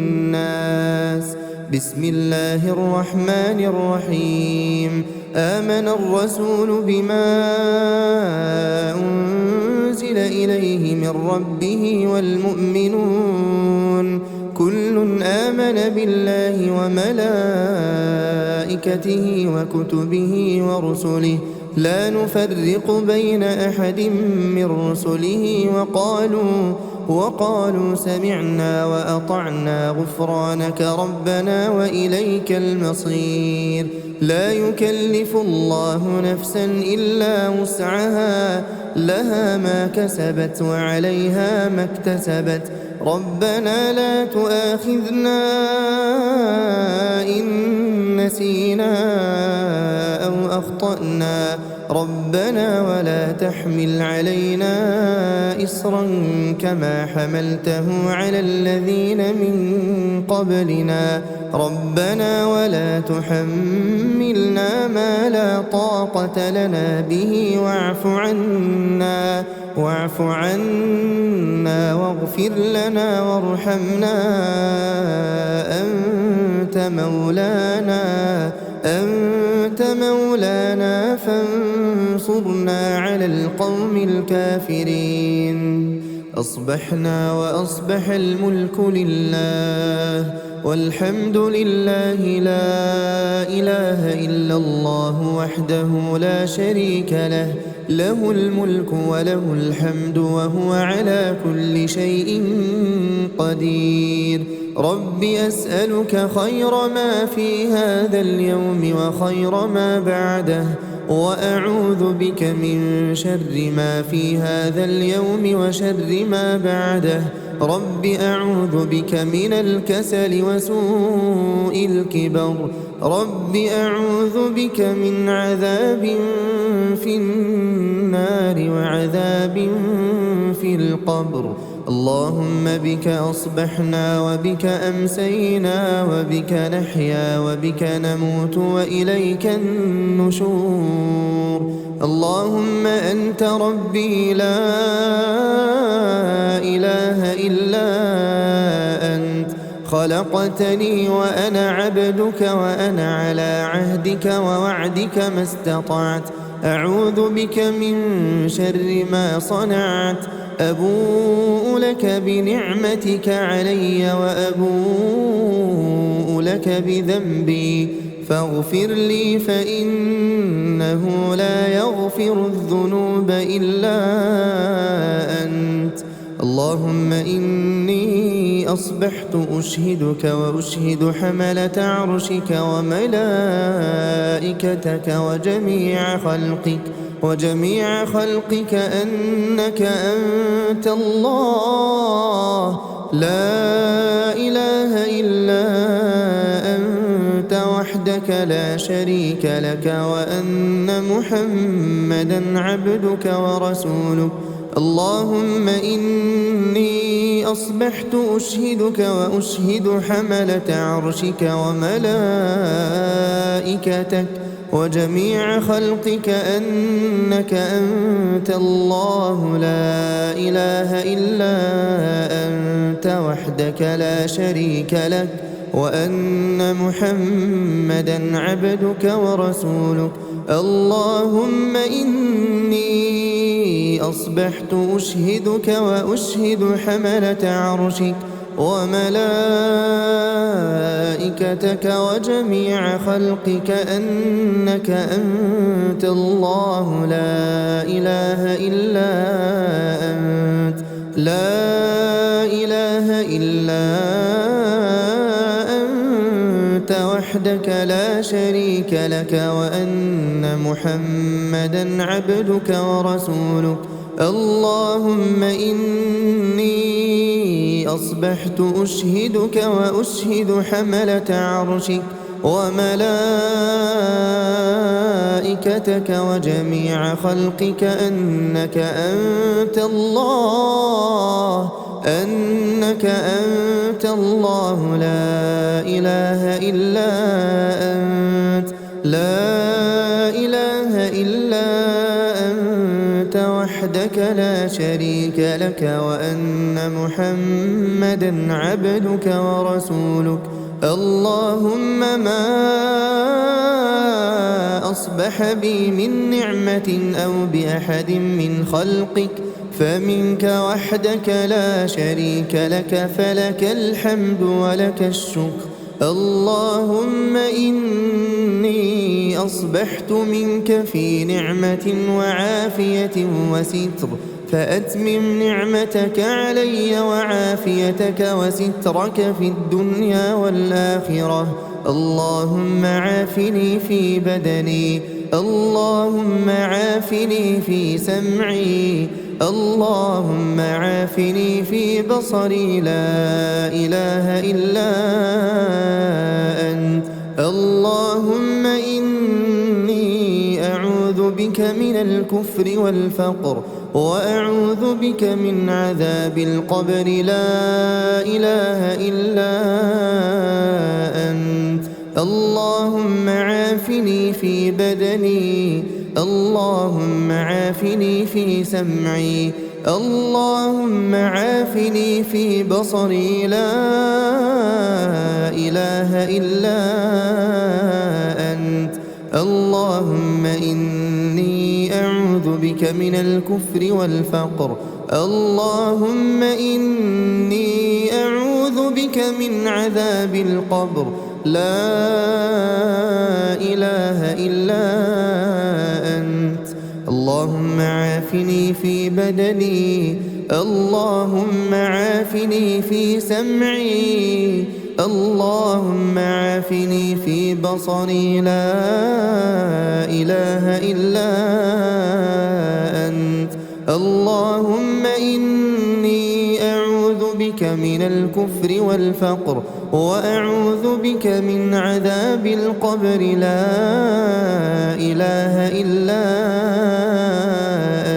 والناس. بسم الله الرحمن الرحيم. آمن الرسول بما أنزل إليه من ربه والمؤمنون كل آمن بالله وملائكته وكتبه ورسله لا نفرق بين أحد من رسله وقالوا سمعنا وأطعنا غفرانك ربنا وإليك المصير. لا يكلف الله نفسا إلا وسعها لها ما كسبت وعليها ما اكتسبت. ربنا لا تؤاخذنا إن نسينا أو أخطأنا ربنا ولا تحمل علينا إصرا كما حملته على الذين من قبلنا ربنا ولا تحملنا ما لا طاقة لنا به واعف عنا واغفر لنا وارحمنا أنت مولانا فانصرنا على القوم الكافرين. أصبحنا وأصبح الملك لله والحمد لله لا إله إلا الله وحده لا شريك له له الملك وله الحمد وهو على كل شيء قدير. رب أسألك خير ما في هذا اليوم وخير ما بعده وأعوذ بك من شر ما في هذا اليوم وشر ما بعده. رب أعوذ بك من الكسل وسوء الكبر. رب أعوذ بك من عذاب في النار وعذاب في القبر. اللهم بك أصبحنا وبك أمسينا وبك نحيا وبك نموت وإليك النشور. اللهم أنت ربي لا إله إلا أنت خلقتني وأنا عبدك وأنا على عهدك ووعدك ما استطعت. أعوذ بك من شر ما صنعت. أبوء لك بنعمتك علي وأبوء لك بذنبي فاغفر لي فإنه لا يغفر الذنوب إلا أنت. اللهم إني أصبحت أشهدك وأشهد حملة عرشك وملائكتك وجميع خلقك أنك أنت الله لا إله إلا أنت وحدك لا شريك لك وأن محمدا عبدك ورسولك. اللهم إني أصبحت أشهدك وأشهد حملة عرشك وملائكتك وجميع خلقك أنك أنت الله لا إله إلا أنت وحدك لا شريك لك وأن محمدا عبدك ورسولك. اللهم إني أصبحت أشهدك وأشهد حملة عرشك وملائكتك وجميع خلقك أنك أنت الله لا إله إلا أنت وحدك لا شريك لك وأن محمدا عبدك ورسولك. اللهم إني أصبحت أشهدك وأشهد حملة عرشك وملائكتك وجميع خلقك أنك أنت الله لا إله إلا أنت وحدك لا شريك لك وأن محمدا عبدك ورسولك. اللهم ما أصبح بي من نعمة أو بأحد من خلقك فمنك وحدك لا شريك لك فلك الحمد ولك الشكر. اللهم إني أصبحت منك في نعمة وعافية وستر فأتمم نعمتك علي وعافيتك وسترك في الدنيا والآخرة. اللهم عافني في بدني. اللهم عافني في سمعي. اللهم عافني في بصري لا إله إلا أنت. اللهم إني وأعوذ بك من الكفر والفقر وأعوذ بك من عذاب القبر لا إله إلا أنت اللهم عافني في بدني اللهم عافني في سمعي اللهم عافني في بصري لا إله إلا أنت اللهم إني أعوذ بك من الكفر والفقر اللهم إني أعوذ بك من عذاب القبر لا إله إلا أنت اللهم عافني في بدني اللهم عافني في سمعي اللهم عافني في بصري لا إله إلا أنت اللهم إني أعوذ بك من الكفر والفقر وأعوذ بك من عذاب القبر لا إله إلا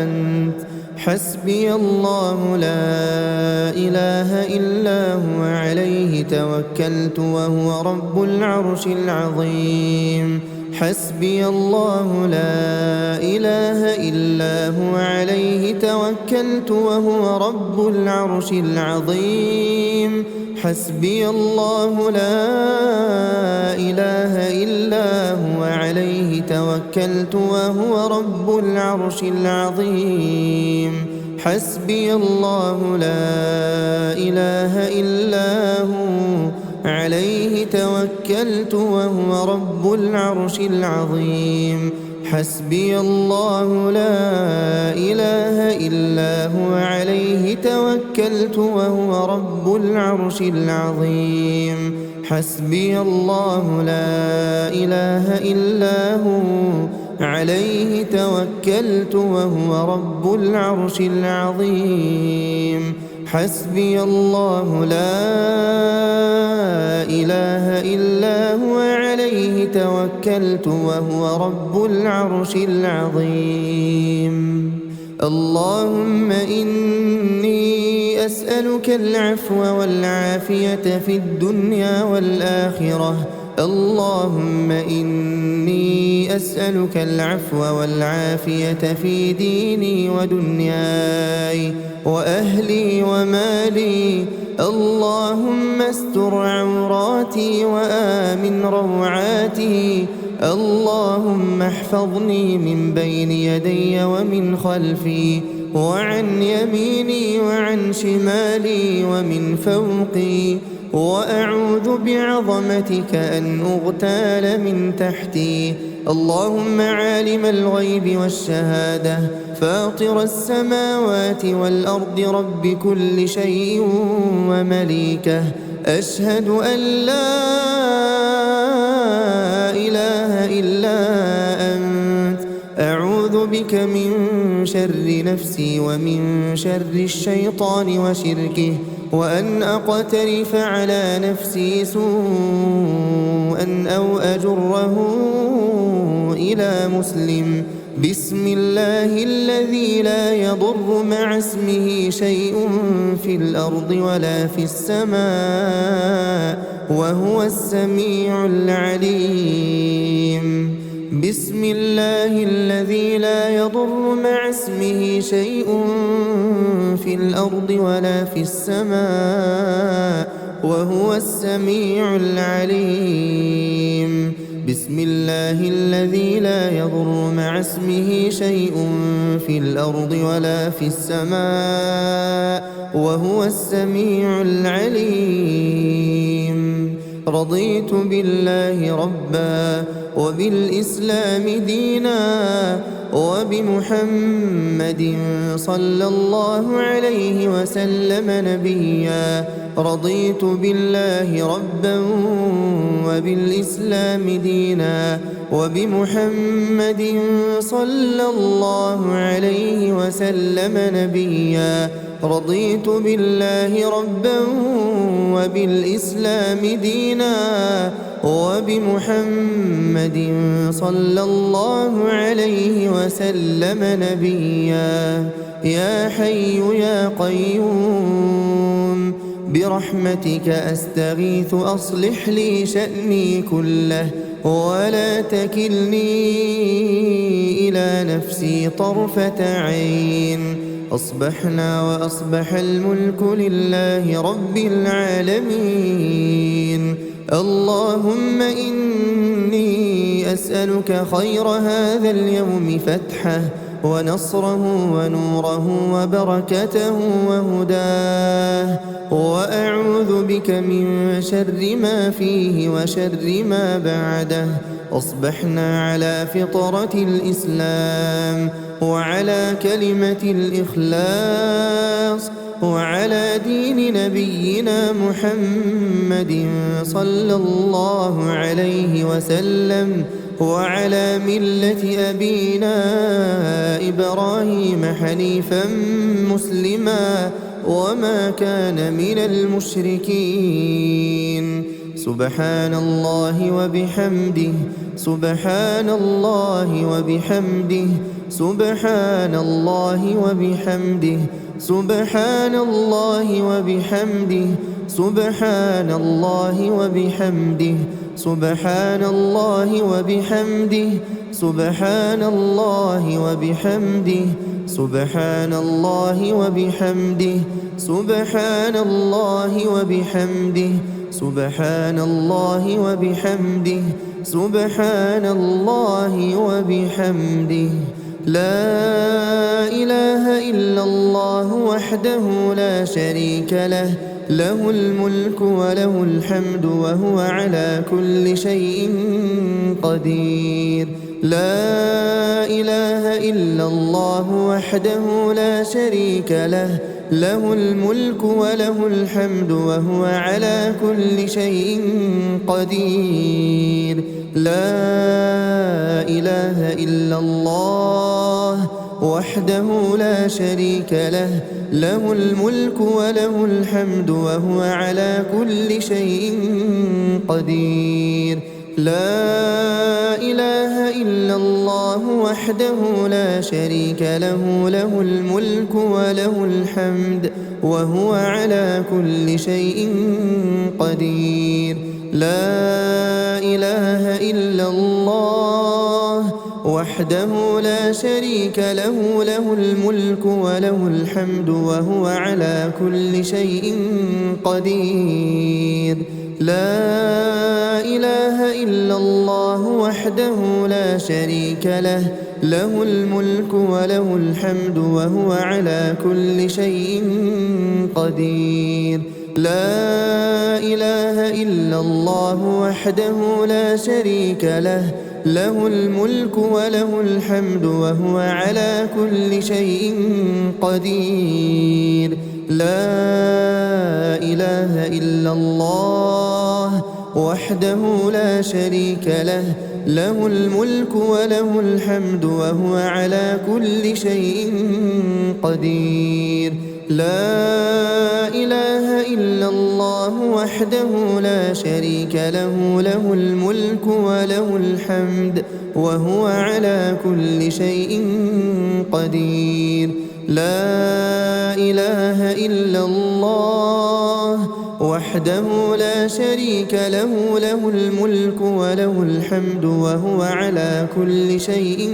أنت حسبي الله لا إله إلا هو عليه توكلت وهو رب العرش العظيم حسبي الله لا إله إلا هو عليه توكلت وهو رب العرش العظيم حسبي الله لا إله إلا هو عليه توكلت وهو رب العرش العظيم حسبي الله لا إله إلا هو عليه توكلت وهو رب العرش العظيم حسبي الله لا إله إلا هو عليه توكلت وهو رب العرش العظيم حسبي الله لا إله إلا هو عليه توكلت وهو رب العرش العظيم حسبي الله لا إله إلا هو عليه توكلت وهو رب العرش العظيم اللهم إني أسألك العفو والعافية في الدنيا والآخرة اللهم إني أسألك العفو والعافية في ديني ودنياي وأهلي ومالي اللهم استر عوراتي وآمن روعاتي اللهم احفظني من بين يدي ومن خلفي وعن يميني وعن شمالي ومن فوقي وأعوذ بعظمتك أن أغتال من تحتي اللهم عالم الغيب والشهادة فاطر السماوات والأرض رب كل شيء ومليكه أشهد أن لا إله إلا أنت أعوذ بك من شر نفسي ومن شر الشيطان وشركه وأن أقترف على نفسي سوءا أو أجره إلى مسلم بسم الله الذي لا يضر مع اسمه شيء في الأرض ولا في السماء وهو السميع العليم بسم الله الذي لا يضر مع اسمه شيء في الأرض ولا في السماء وهو السميع العليم بسم الله الذي لا يضر مع اسمه شيء في الأرض ولا في السماء وهو السميع العليم رضيت بالله ربا وبالإسلام دينا وبمحمد صلى الله عليه وسلم نبيا رضيت بالله ربا وبالإسلام دينا وبمحمد صلى الله عليه وسلم نبيا رضيت بالله ربا وبالإسلام دينا وبمحمد صلى الله عليه وسلم نبيا. يا حي يا قيوم برحمتك أستغيث أصلح لي شأني كله ولا تكلني إلى نفسي طرفة عين. أصبحنا وأصبح الملك لله رب العالمين. اللهم إني أسألك خير هذا اليوم فتحه ونصره ونوره وبركته وهداه، وأعوذ بك من شر ما فيه وشر ما بعده. أصبحنا على فطرة الإسلام وعلى كلمة الإخلاص وعلى دين نبينا محمد صلى الله عليه وسلم وعلى ملة أبينا إبراهيم حنيفا مسلما وما كان من المشركين. سبحان الله وبحمده سبحان الله وبحمده سبحان الله وبحمده سبحان الله وبحمده سبحان الله وبحمده سبحان الله وبحمده سبحان الله وبحمده سبحان الله وبحمده سبحان الله وبحمده سبحان الله وبحمده سبحان الله وبحمده. لا إله إلا الله وحده لا شريك له، له الملك وله الحمد وهو على كل شيء قدير. لا إله إلا الله وحده لا شريك له، له الملك وله الحمد وهو على كل شيء قدير. لا إله إلا الله وحده لا شريك له، له الملك وله الحمد وهو على كل شيء قدير. لا إله إلا الله وحده لا شريك له، له الملك وله الحمد وهو على كل شيء قدير. لا إله إلا الله وحده لا شريك له، له الملك وله الحمد وهو على كل شيء قدير. لا إله إلا الله وحده لا شريك له، له الملك وله الحمد وهو على كل شيء قدير. لا إله إلا الله وحده لا شريك له، له الملك وله الحمد وهو على كل شيء قدير. لا إله إلا الله وحده لا شريك له، له الملك وله الحمد وهو على كل شيء قدير. لا إله إلا الله وحده لا شريك له، له الملك وله الحمد وهو على كل شيء قدير. لا إله إلا الله وحده لا شريك له، له الملك وله الحمد وهو على كل شيء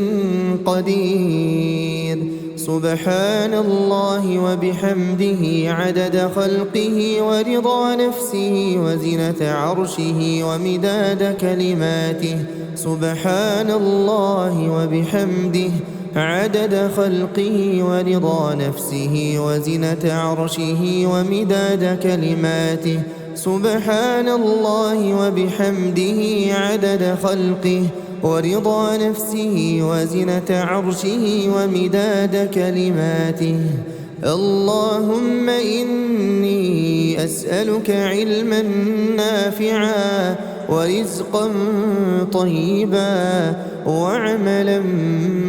قدير. سبحان الله وبحمده عدد خلقه ورضا نفسه وزنة عرشه ومداد كلماته. سبحان الله وبحمده عدد خلقه ورضا نفسه وزنة عرشه ومداد كلماته. سبحان الله وبحمده عدد خلقه ورضا نفسه وزنة عرشه ومداد كلماته. اللهم إني أسألك علما نافعا ورزقا طيبا وعملا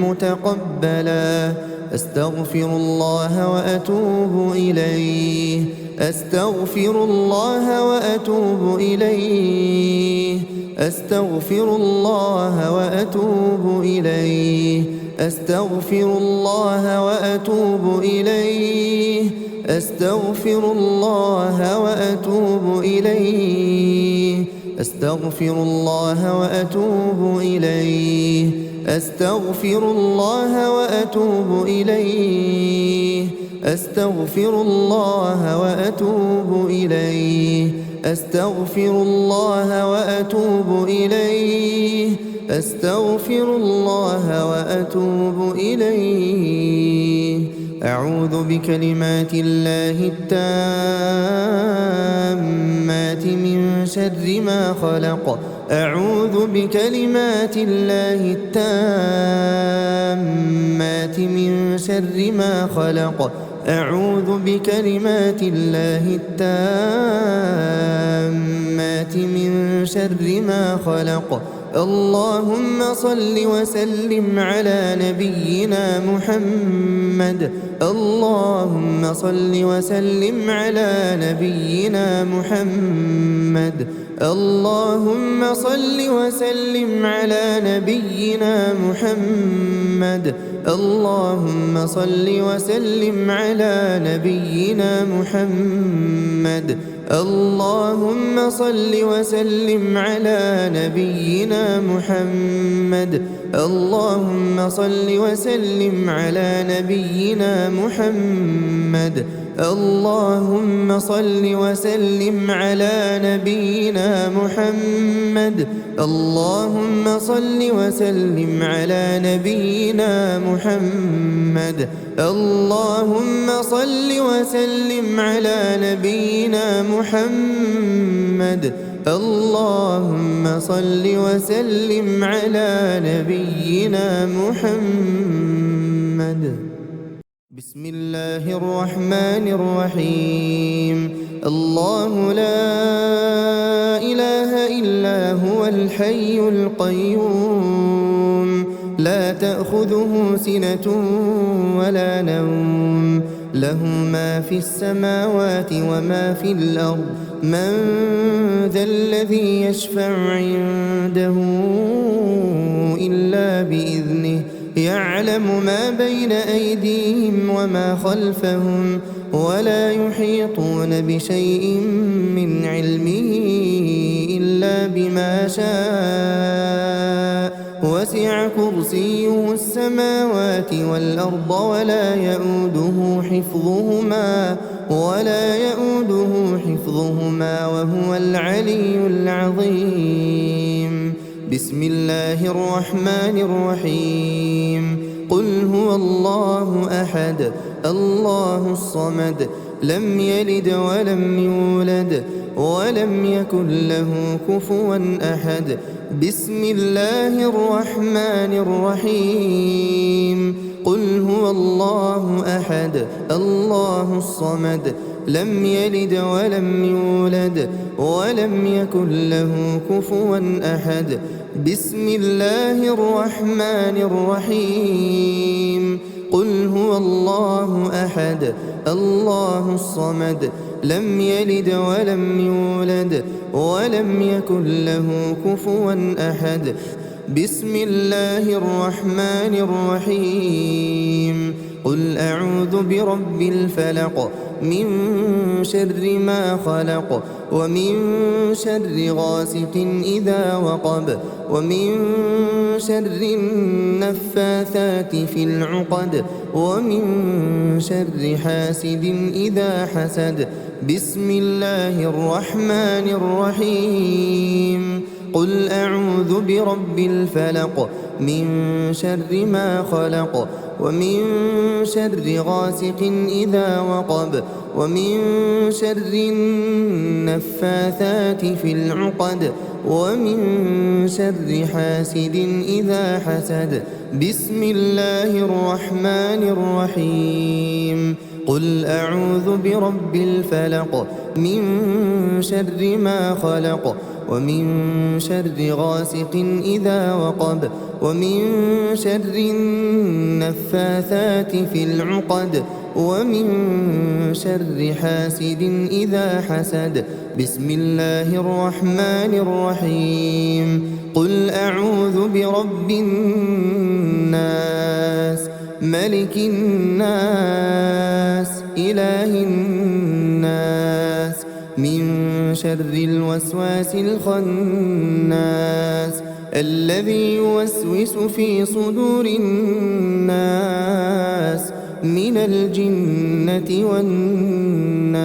متقبلا أستغفر الله وأتوب إليه أستغفر الله وأتوب إليه أستغفر الله وأتوب إليه أستغفر الله وأتوب إليه أستغفر الله وأتوب إليه أستغفر الله وأتوب إليه أستغفر الله وأتوب إليه أستغفر الله وأتوب إليه أستغفر الله وأتوب إليه أستغفر الله وأتوب إليه أعوذ بكلمات الله التامات من شر ما خلق أعوذ بكلمات الله التامات من شر ما خلق أعوذ بكلمات الله التامات من شر ما خلق اللهم صل وسلم على نبينا محمد اللهم صل وسلم على نبينا محمد اللهم صل وسلم على نبينا محمد اللهم صل وسلم على نبينا محمد اللهم صل وسلم على نبينا محمد اللهم صل وسلم على نبينا محمد اللهم صل وسلم على نبينا محمد اللهم صل وسلم على نبينا محمد اللهم صل وسلم على نبينا محمد اللهم صل وسلم على نبينا محمد بسم الله الرحمن الرحيم الله لا إله إلا هو الحي القيوم لا تأخذه سنة ولا نوم له ما في السماوات وما في الأرض من ذا الذي يشفع عنده إلا بإذنه يعلم ما بين أيديهم وما خلفهم ولا يحيطون بشيء من علمه إلا بما شاء وسع كرسيه السماوات والأرض ولا يؤوده حفظهما وهو العلي العظيم بسم الله الرحمن الرحيم قل هو الله أحد الله الصمد لم يلد ولم يولد ولم يكن له كفوا أحد بسم الله الرحمن الرحيم قل هو الله أحد الله الصمد لم يلد ولم يولد ولم يكن له كفوا أحد بسم الله الرحمن الرحيم قل هو الله أحد الله الصمد لم يلد ولم يولد ولم يكن له كفوا أحد بسم الله الرحمن الرحيم قل أعوذ برب الفلق من شر ما خلق ومن شر غاسق إذا وقب ومن شر النفاثات في العقد ومن شر حاسد إذا حسد بسم الله الرحمن الرحيم قل أعوذ برب الفلق من شر ما خلق ومن شر غاسق إذا وقب ومن شر النفاثات في العقد ومن شر حاسد إذا حسد بسم الله الرحمن الرحيم قل قل أعوذ برب الفلق من شر ما خلق ومن شر غاسق إذا وقب ومن شر النفاثات في العقد ومن شر حاسد إذا حسد. بسم الله الرحمن الرحيم. قل أعوذ برب الناس ملك الناس إله الناس من شر الوسواس الخناس الذي يوسوس في صدور الناس من الجنة والناس.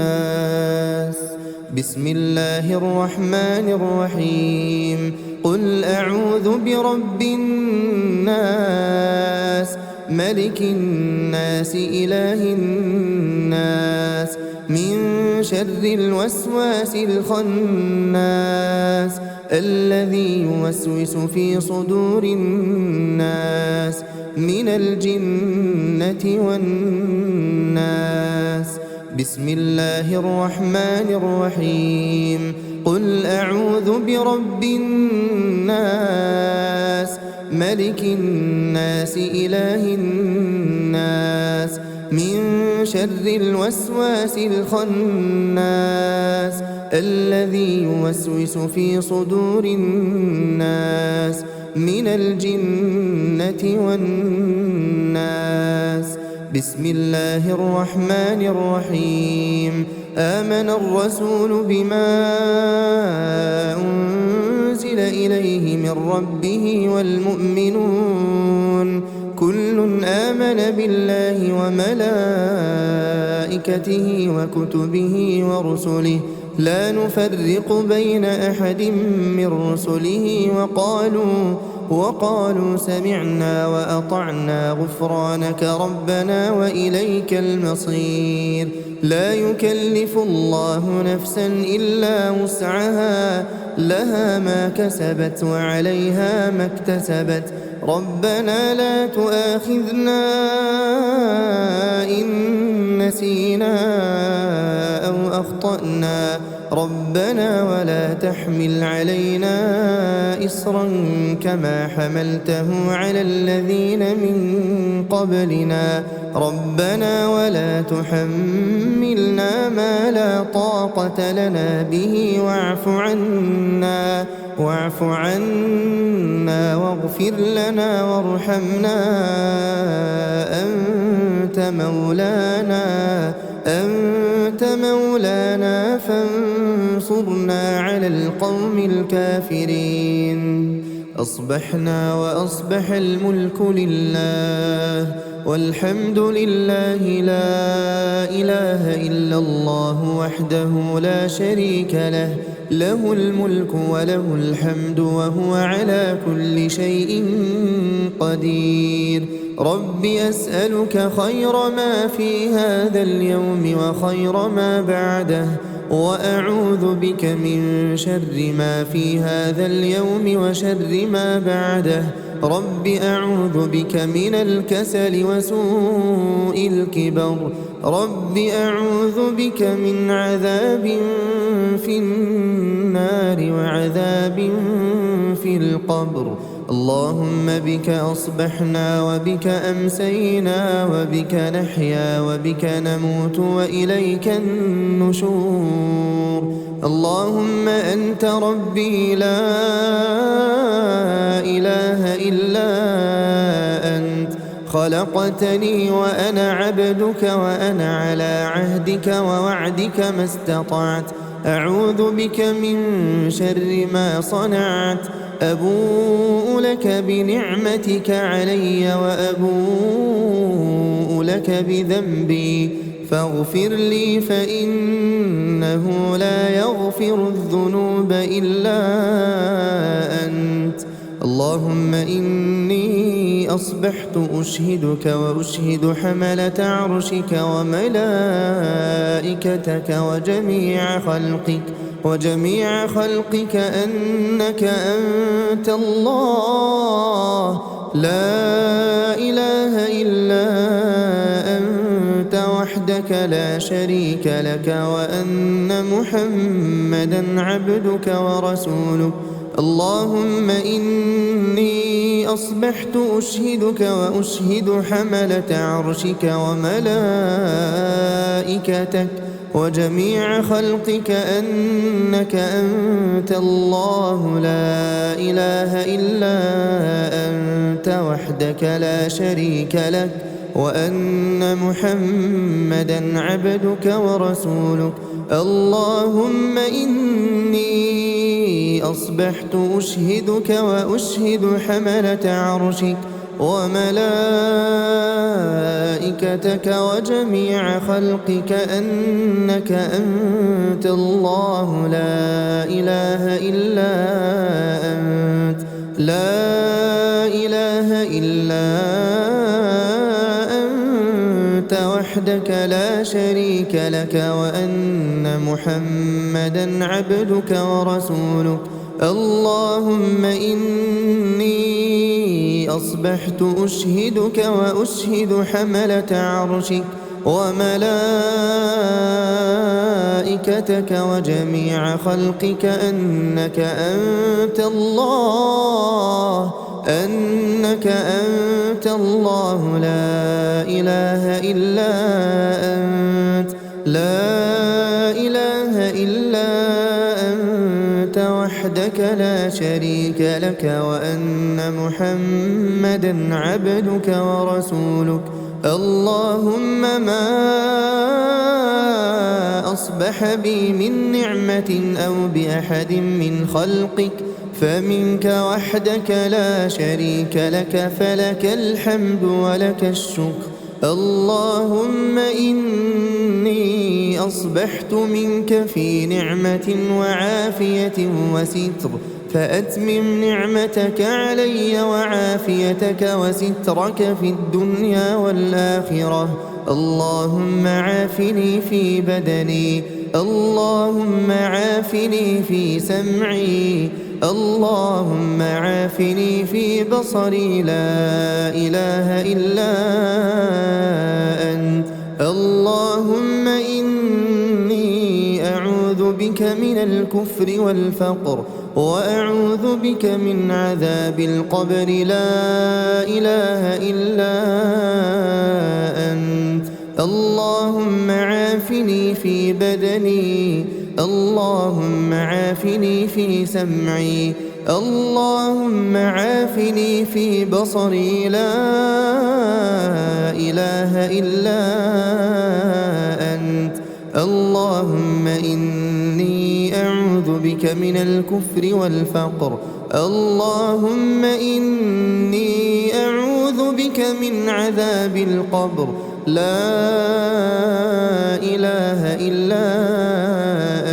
بسم الله الرحمن الرحيم. قل أعوذ برب الناس ملك الناس إله الناس من شر الوسواس الخناس الذي يوسوس في صدور الناس من الجنة والناس. بسم الله الرحمن الرحيم. قل أعوذ برب الناس ملك الناس إله الناس من شر الوسواس الخناس الذي يوسوس في صدور الناس من الجنة والناس. بسم الله الرحمن الرحيم. آمن الرسول بما أنزل إليه من ربه والمؤمنون كل آمن بالله وملائكته وكتبه ورسله لا نفرق بين أحد من رسله وقالوا سمعنا وأطعنا غفرانك ربنا وإليك المصير. لا يكلف الله نفسا إلا وسعها لها ما كسبت وعليها ما اكتسبت ربنا لا تؤاخذنا إن نسينا أو أخطأنا ربنا ولا تحمل علينا إصرا كما حملته على الذين من قبلنا ربنا ولا تحملنا ما لا طاقة لنا به واعف عنا واغفر لنا وارحمنا أنت مولانا فانصرنا على القوم الكافرين. أصبحنا وأصبح الملك لله والحمد لله لا إله إلا الله وحده لا شريك له له الملك وله الحمد وهو على كل شيء قدير. رب أسألك خير ما في هذا اليوم وخير ما بعده وأعوذ بك من شر ما في هذا اليوم وشر ما بعده. رب أعوذ بك من الكسل وسوء الكبر. رب أعوذ بك من عذاب في النار وعذاب في القبر. اللهم بك أصبحنا وبك أمسينا وبك نحيا وبك نموت وإليك النشور. اللهم أنت ربي لا إله إلا أنت خلقتني وأنا عبدك وأنا على عهدك ووعدك ما استطعت. أعوذ بك من شر ما صنعت. أبوء لك بنعمتك علي وأبوء لك بذنبي فاغفر لي فإنه لا يغفر الذنوب إلا أنت. اللهم إني أصبحت أشهدك وأشهد حملة عرشك وملائكتك وجميع خلقك أنك أنت الله لا إله إلا أنت وحدك وحدك لا شريك لك وأن محمدا عبدك ورسولك. اللهم إني أصبحت أشهدك وأشهد حملة عرشك وملائكتك وجميع خلقك أنك أنت الله لا إله إلا أنت وحدك لا شريك لك وأن محمدا عبدك ورسولك. اللهم إني أصبحت أشهدك وأشهد حملة عرشك وملائكتك وجميع خلقك أنك أنت الله لا إله إلا أنت لا إله إلا أنت وحدك لا شريك لك وأن محمدا عبدك ورسولك. اللهم إني أصبحت أشهدك وأشهد حملة عرشك وملائكتك وجميع خلقك أنك أنت الله لا إله إلا أنت لا إله إلا أنت وحدك لا شريك لك وأن محمدا عبدك ورسولك. اللهم ما أصبح بي من نعمة أو بأحد من خلقك فمنك وحدك لا شريك لك فلك الحمد ولك الشكر. اللهم إني أصبحت منك في نعمة وعافية وستر فأتمم نعمتك علي وعافيتك وسترك في الدنيا والآخرة. اللهم عافني في بدني، اللهم عافني في سمعي، اللهم عافني في بصري لا إله إلا أنت. اللهم إني أعوذ بك من الكفر والفقر وأعوذ بك من عذاب القبر لا إله إلا أنت. اللهم عافني في بدني، اللهم عافني في سمعي، اللهم عافني في بصري لا إله إلا أنت. اللهم إني أعوذ بك من الكفر والفقر، اللهم إني أعوذ بك من عذاب القبر لا إله إلا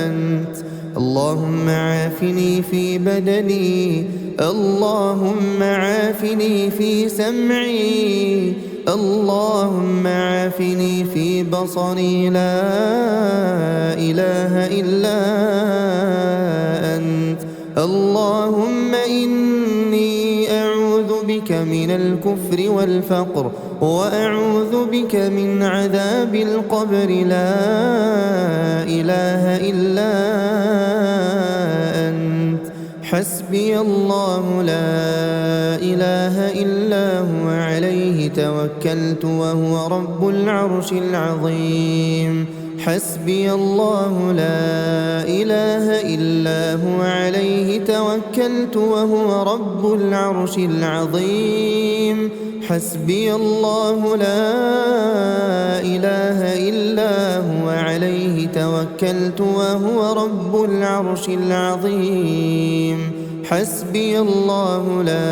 أنت. اللهم عافني في بدني، اللهم عافني في سمعي، اللهم عافني في بصري لا إله إلا أنت. اللهم إني أعوذ بك من الكفر والفقر وأعوذ بك من عذاب القبر لا إله إلا أنت. حسبي الله لا إله إلا هو عليه توكلت وهو رب العرش العظيم. حسبي الله لا إله إلا هو عليه توكلت وهو رب العرش العظيم. حسبي الله لا إله إلا هو عليه توكلت وهو رب العرش العظيم. حسبي الله لا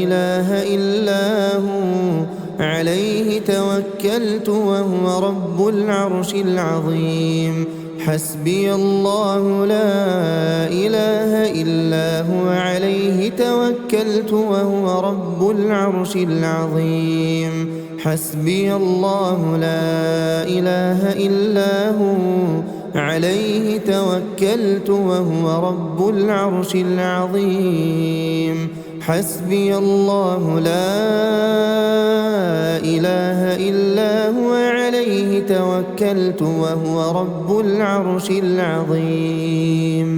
إله إلا هو عليه توكلت وهو رب العرش العظيم. حسبي الله لا إله إلا هو عليه توكلت وهو رب العرش العظيم. حسبي الله لا إله إلا هو عليه توكلت وهو رب العرش العظيم. حسبي الله لا إله إلا هو عليه عليه توكلت وهو رب العرش العظيم.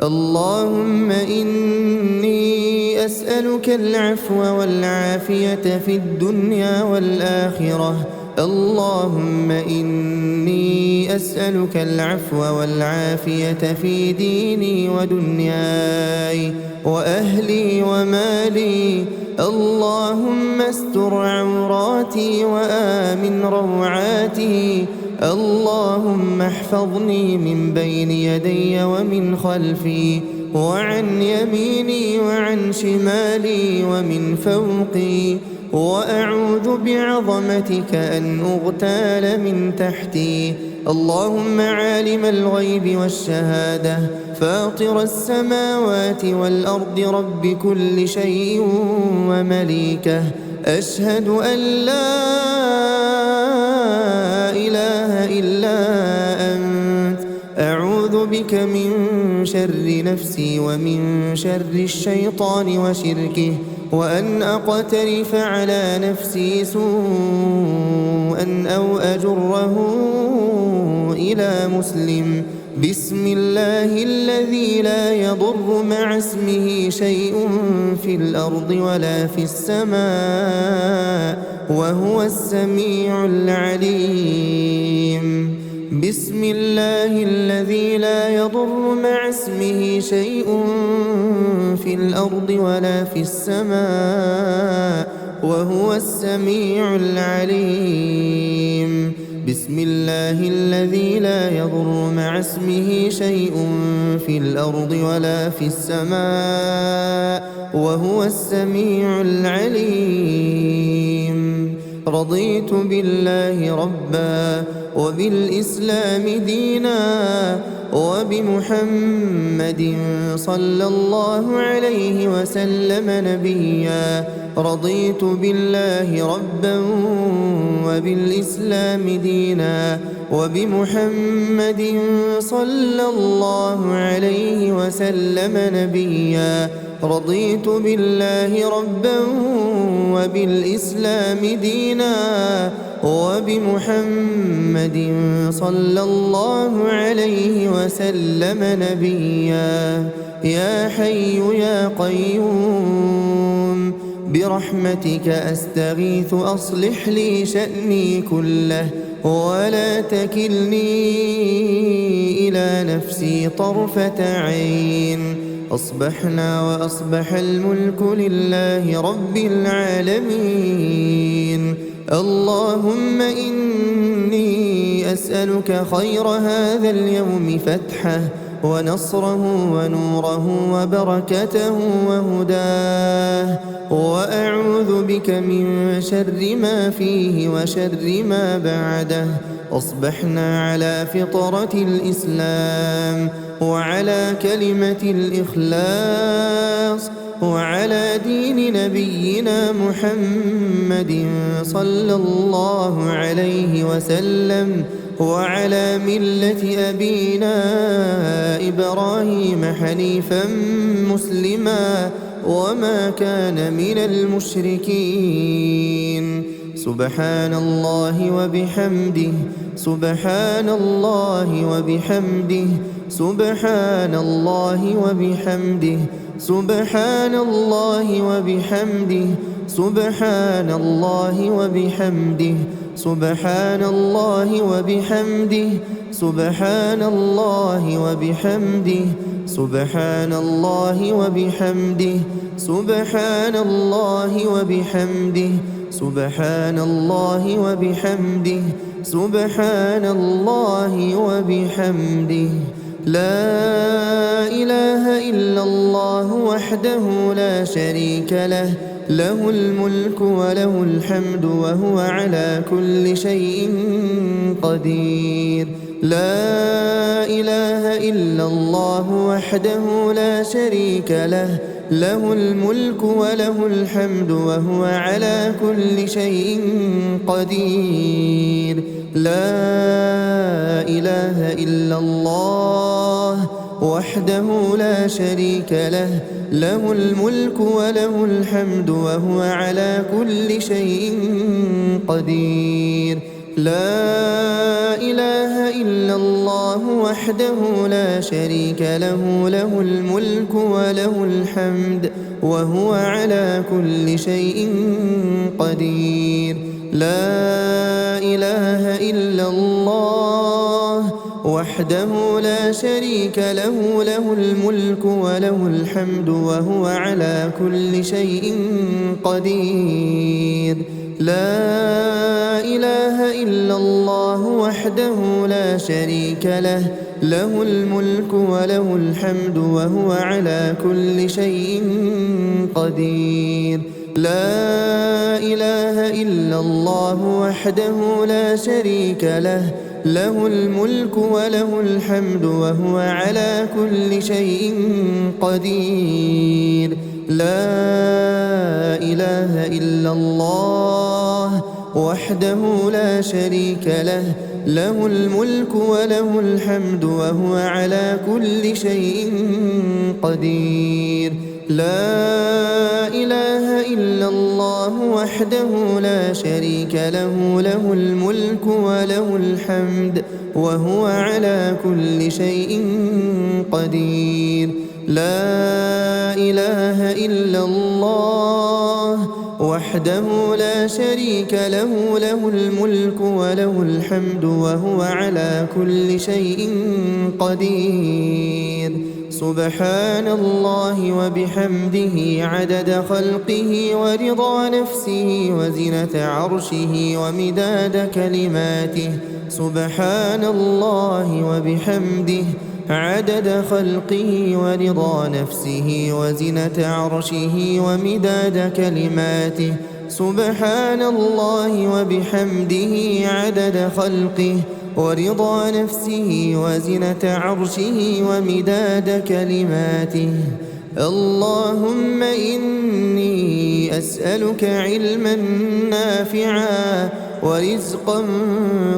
اللهم إني أسألك العفو والعافية في الدنيا والآخرة. اللهم إني أسألك العفو والعافية في ديني ودنياي وأهلي ومالي. اللهم استر عوراتي وآمن روعاتي. اللهم احفظني من بين يدي ومن خلفي وعن يميني وعن شمالي ومن فوقي، وأعوذ بعظمتك أن أغتال من تحتي. اللهم عالم الغيب والشهادة فاطر السماوات والأرض رب كل شيء ومليكه، أشهد أن لا إله إلا أنت، أعوذ بك من شر نفسي ومن شر الشيطان وشركه، وأن أقترف على نفسي سوءا أو أجره إلى مسلم. بسم الله الذي لا يضر مع اسمه شيء في الأرض ولا في السماء وهو السميع العليم. بسم الله الذي لا يضر مع اسمه شيء في الأرض ولا في السماء وهو السميع العليم. بسم الله الذي لا يضر مع اسمه شيء في الأرض ولا في السماء وهو السميع العليم. رضيت بالله ربا وبالإسلام دينا وبمحمد صلى الله عليه وسلم نبيا. رضيت بالله ربا وبالإسلام دينا وبمحمد صلى الله عليه وسلم نبيا. رضيت بالله ربا وبالإسلام دينا وبمحمد صلى الله عليه وسلم نبيا. يا حي يا قيوم برحمتك أستغيث أصلح لي شأني كله ولا تكلني إلى نفسي طرفة عين. أصبحنا وأصبح الملك لله رب العالمين. اللهم إني أسألك خير هذا اليوم فتحه ونصره ونوره وبركته وهداه، وأعوذ بك من شر ما فيه وشر ما بعده. أصبحنا على فطرة الإسلام وعلى كلمة الإخلاص وعلى دين نبينا محمد صلى الله عليه وسلم وعلى ملة أبينا إبراهيم حنيفا مسلما وما كان من المشركين. سبحان الله وبحمده سبحان الله وبحمده سبحان الله وبحمده سبحان الله وبحمده سبحان الله وبحمده سبحان الله وبحمده سبحان الله وبحمده سبحان الله وبحمده سبحان الله وبحمده سبحان الله وبحمده سبحان الله وبحمده. لا إله إلا الله وحده لا شريك له، له الملك وله الحمد وهو على كل شيء قدير. لا إله إلا الله وحده لا شريك له، له الملك وله الحمد وهو على كل شيء قدير. لا إله إلا الله وحده لا شريك له، له الملك وله الحمد وهو على كل شيء قدير. لا إله إلا الله وحده لا شريك له، له الملك وله الحمد وهو على كل شيء قدير. لا إله إلا الله وحده لا شريك له، له الملك وله الحمد وهو على كل شيء قدير. لا إله إلا الله وحده لا شريك له، له الملك وله الحمد وهو على كل شيء قدير. لا إله إلا الله وحده لا شريك له، له الملك وله الحمد وهو على كل شيء قدير. لا إله إلا الله وحده لا شريك له، له الملك وله الحمد وهو على كل شيء قدير. لا إله إلا الله وحده لا شريك له، له الملك وله الحمد وهو على كل شيء قدير. لا إله إلا الله وحده لا شريك له، له الملك وله الحمد وهو على كل شيء قدير. سبحان الله وبحمده عدد خلقه ورضا نفسه وزنة عرشه ومداد كلماته. سبحان الله وبحمده عدد خلقه ورضا نفسه وزنة عرشه ومداد كلماته. سبحان الله وبحمده عدد خلقه ورضا نفسه وزنة عرشه ومداد كلماته. اللهم إني أسألك علما نافعا ورزقا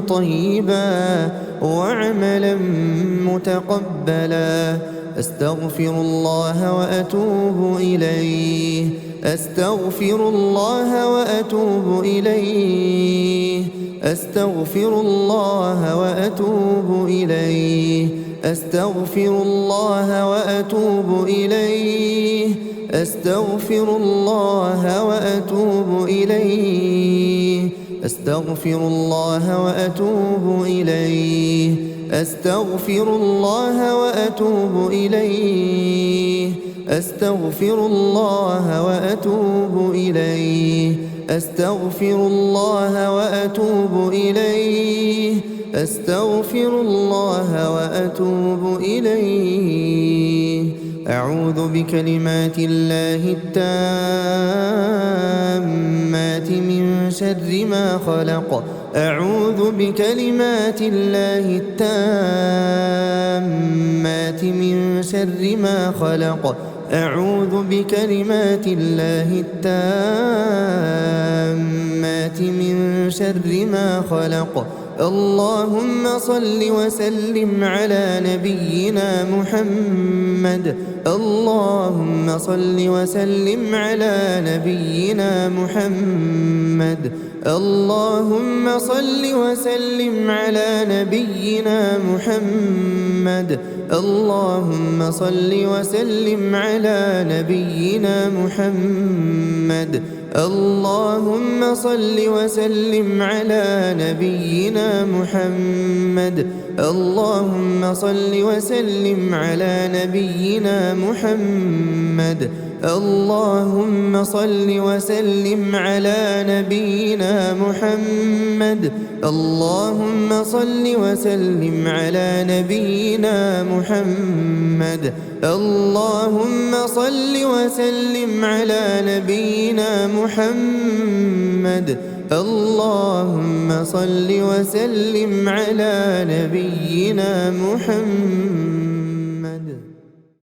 طيبا وعملا متقبلا. أستغفر الله وأتوب إليه، أستغفر الله وأتوب إليه، أستغفر الله وأتوب إليه، أستغفر الله وأتوب إليه، أستغفر الله وأتوب إليه، أستغفر الله وأتوب إليه، أستغفر الله وأتوب إليه، أستغفر الله وأتوب إليه، أستغفر الله وأتوب إليه، أستغفر الله وأتوب إليه. أعوذ بكلمات الله التامات من شر ما خلق. أعوذ بكلمات الله التامات من شر ما خلق. أعوذ بكلمات الله التامات من شر ما خلق. اللهم صل وسلم على نبينا محمد. اللهم صل وسلم على نبينا محمد. اللهم صل وسلم على نبينا محمد. اللهم صل وسلم على نبينا محمد. اللهم صل وسلم على نبينا محمد. اللهم صل وسلم على نبينا محمد. اللهم صل وسلم على نبينا محمد. اللهم صل وسلم على نبينا محمد. اللهم صل وسلم على نبينا محمد. اللهم صل وسلم على نبينا محمد.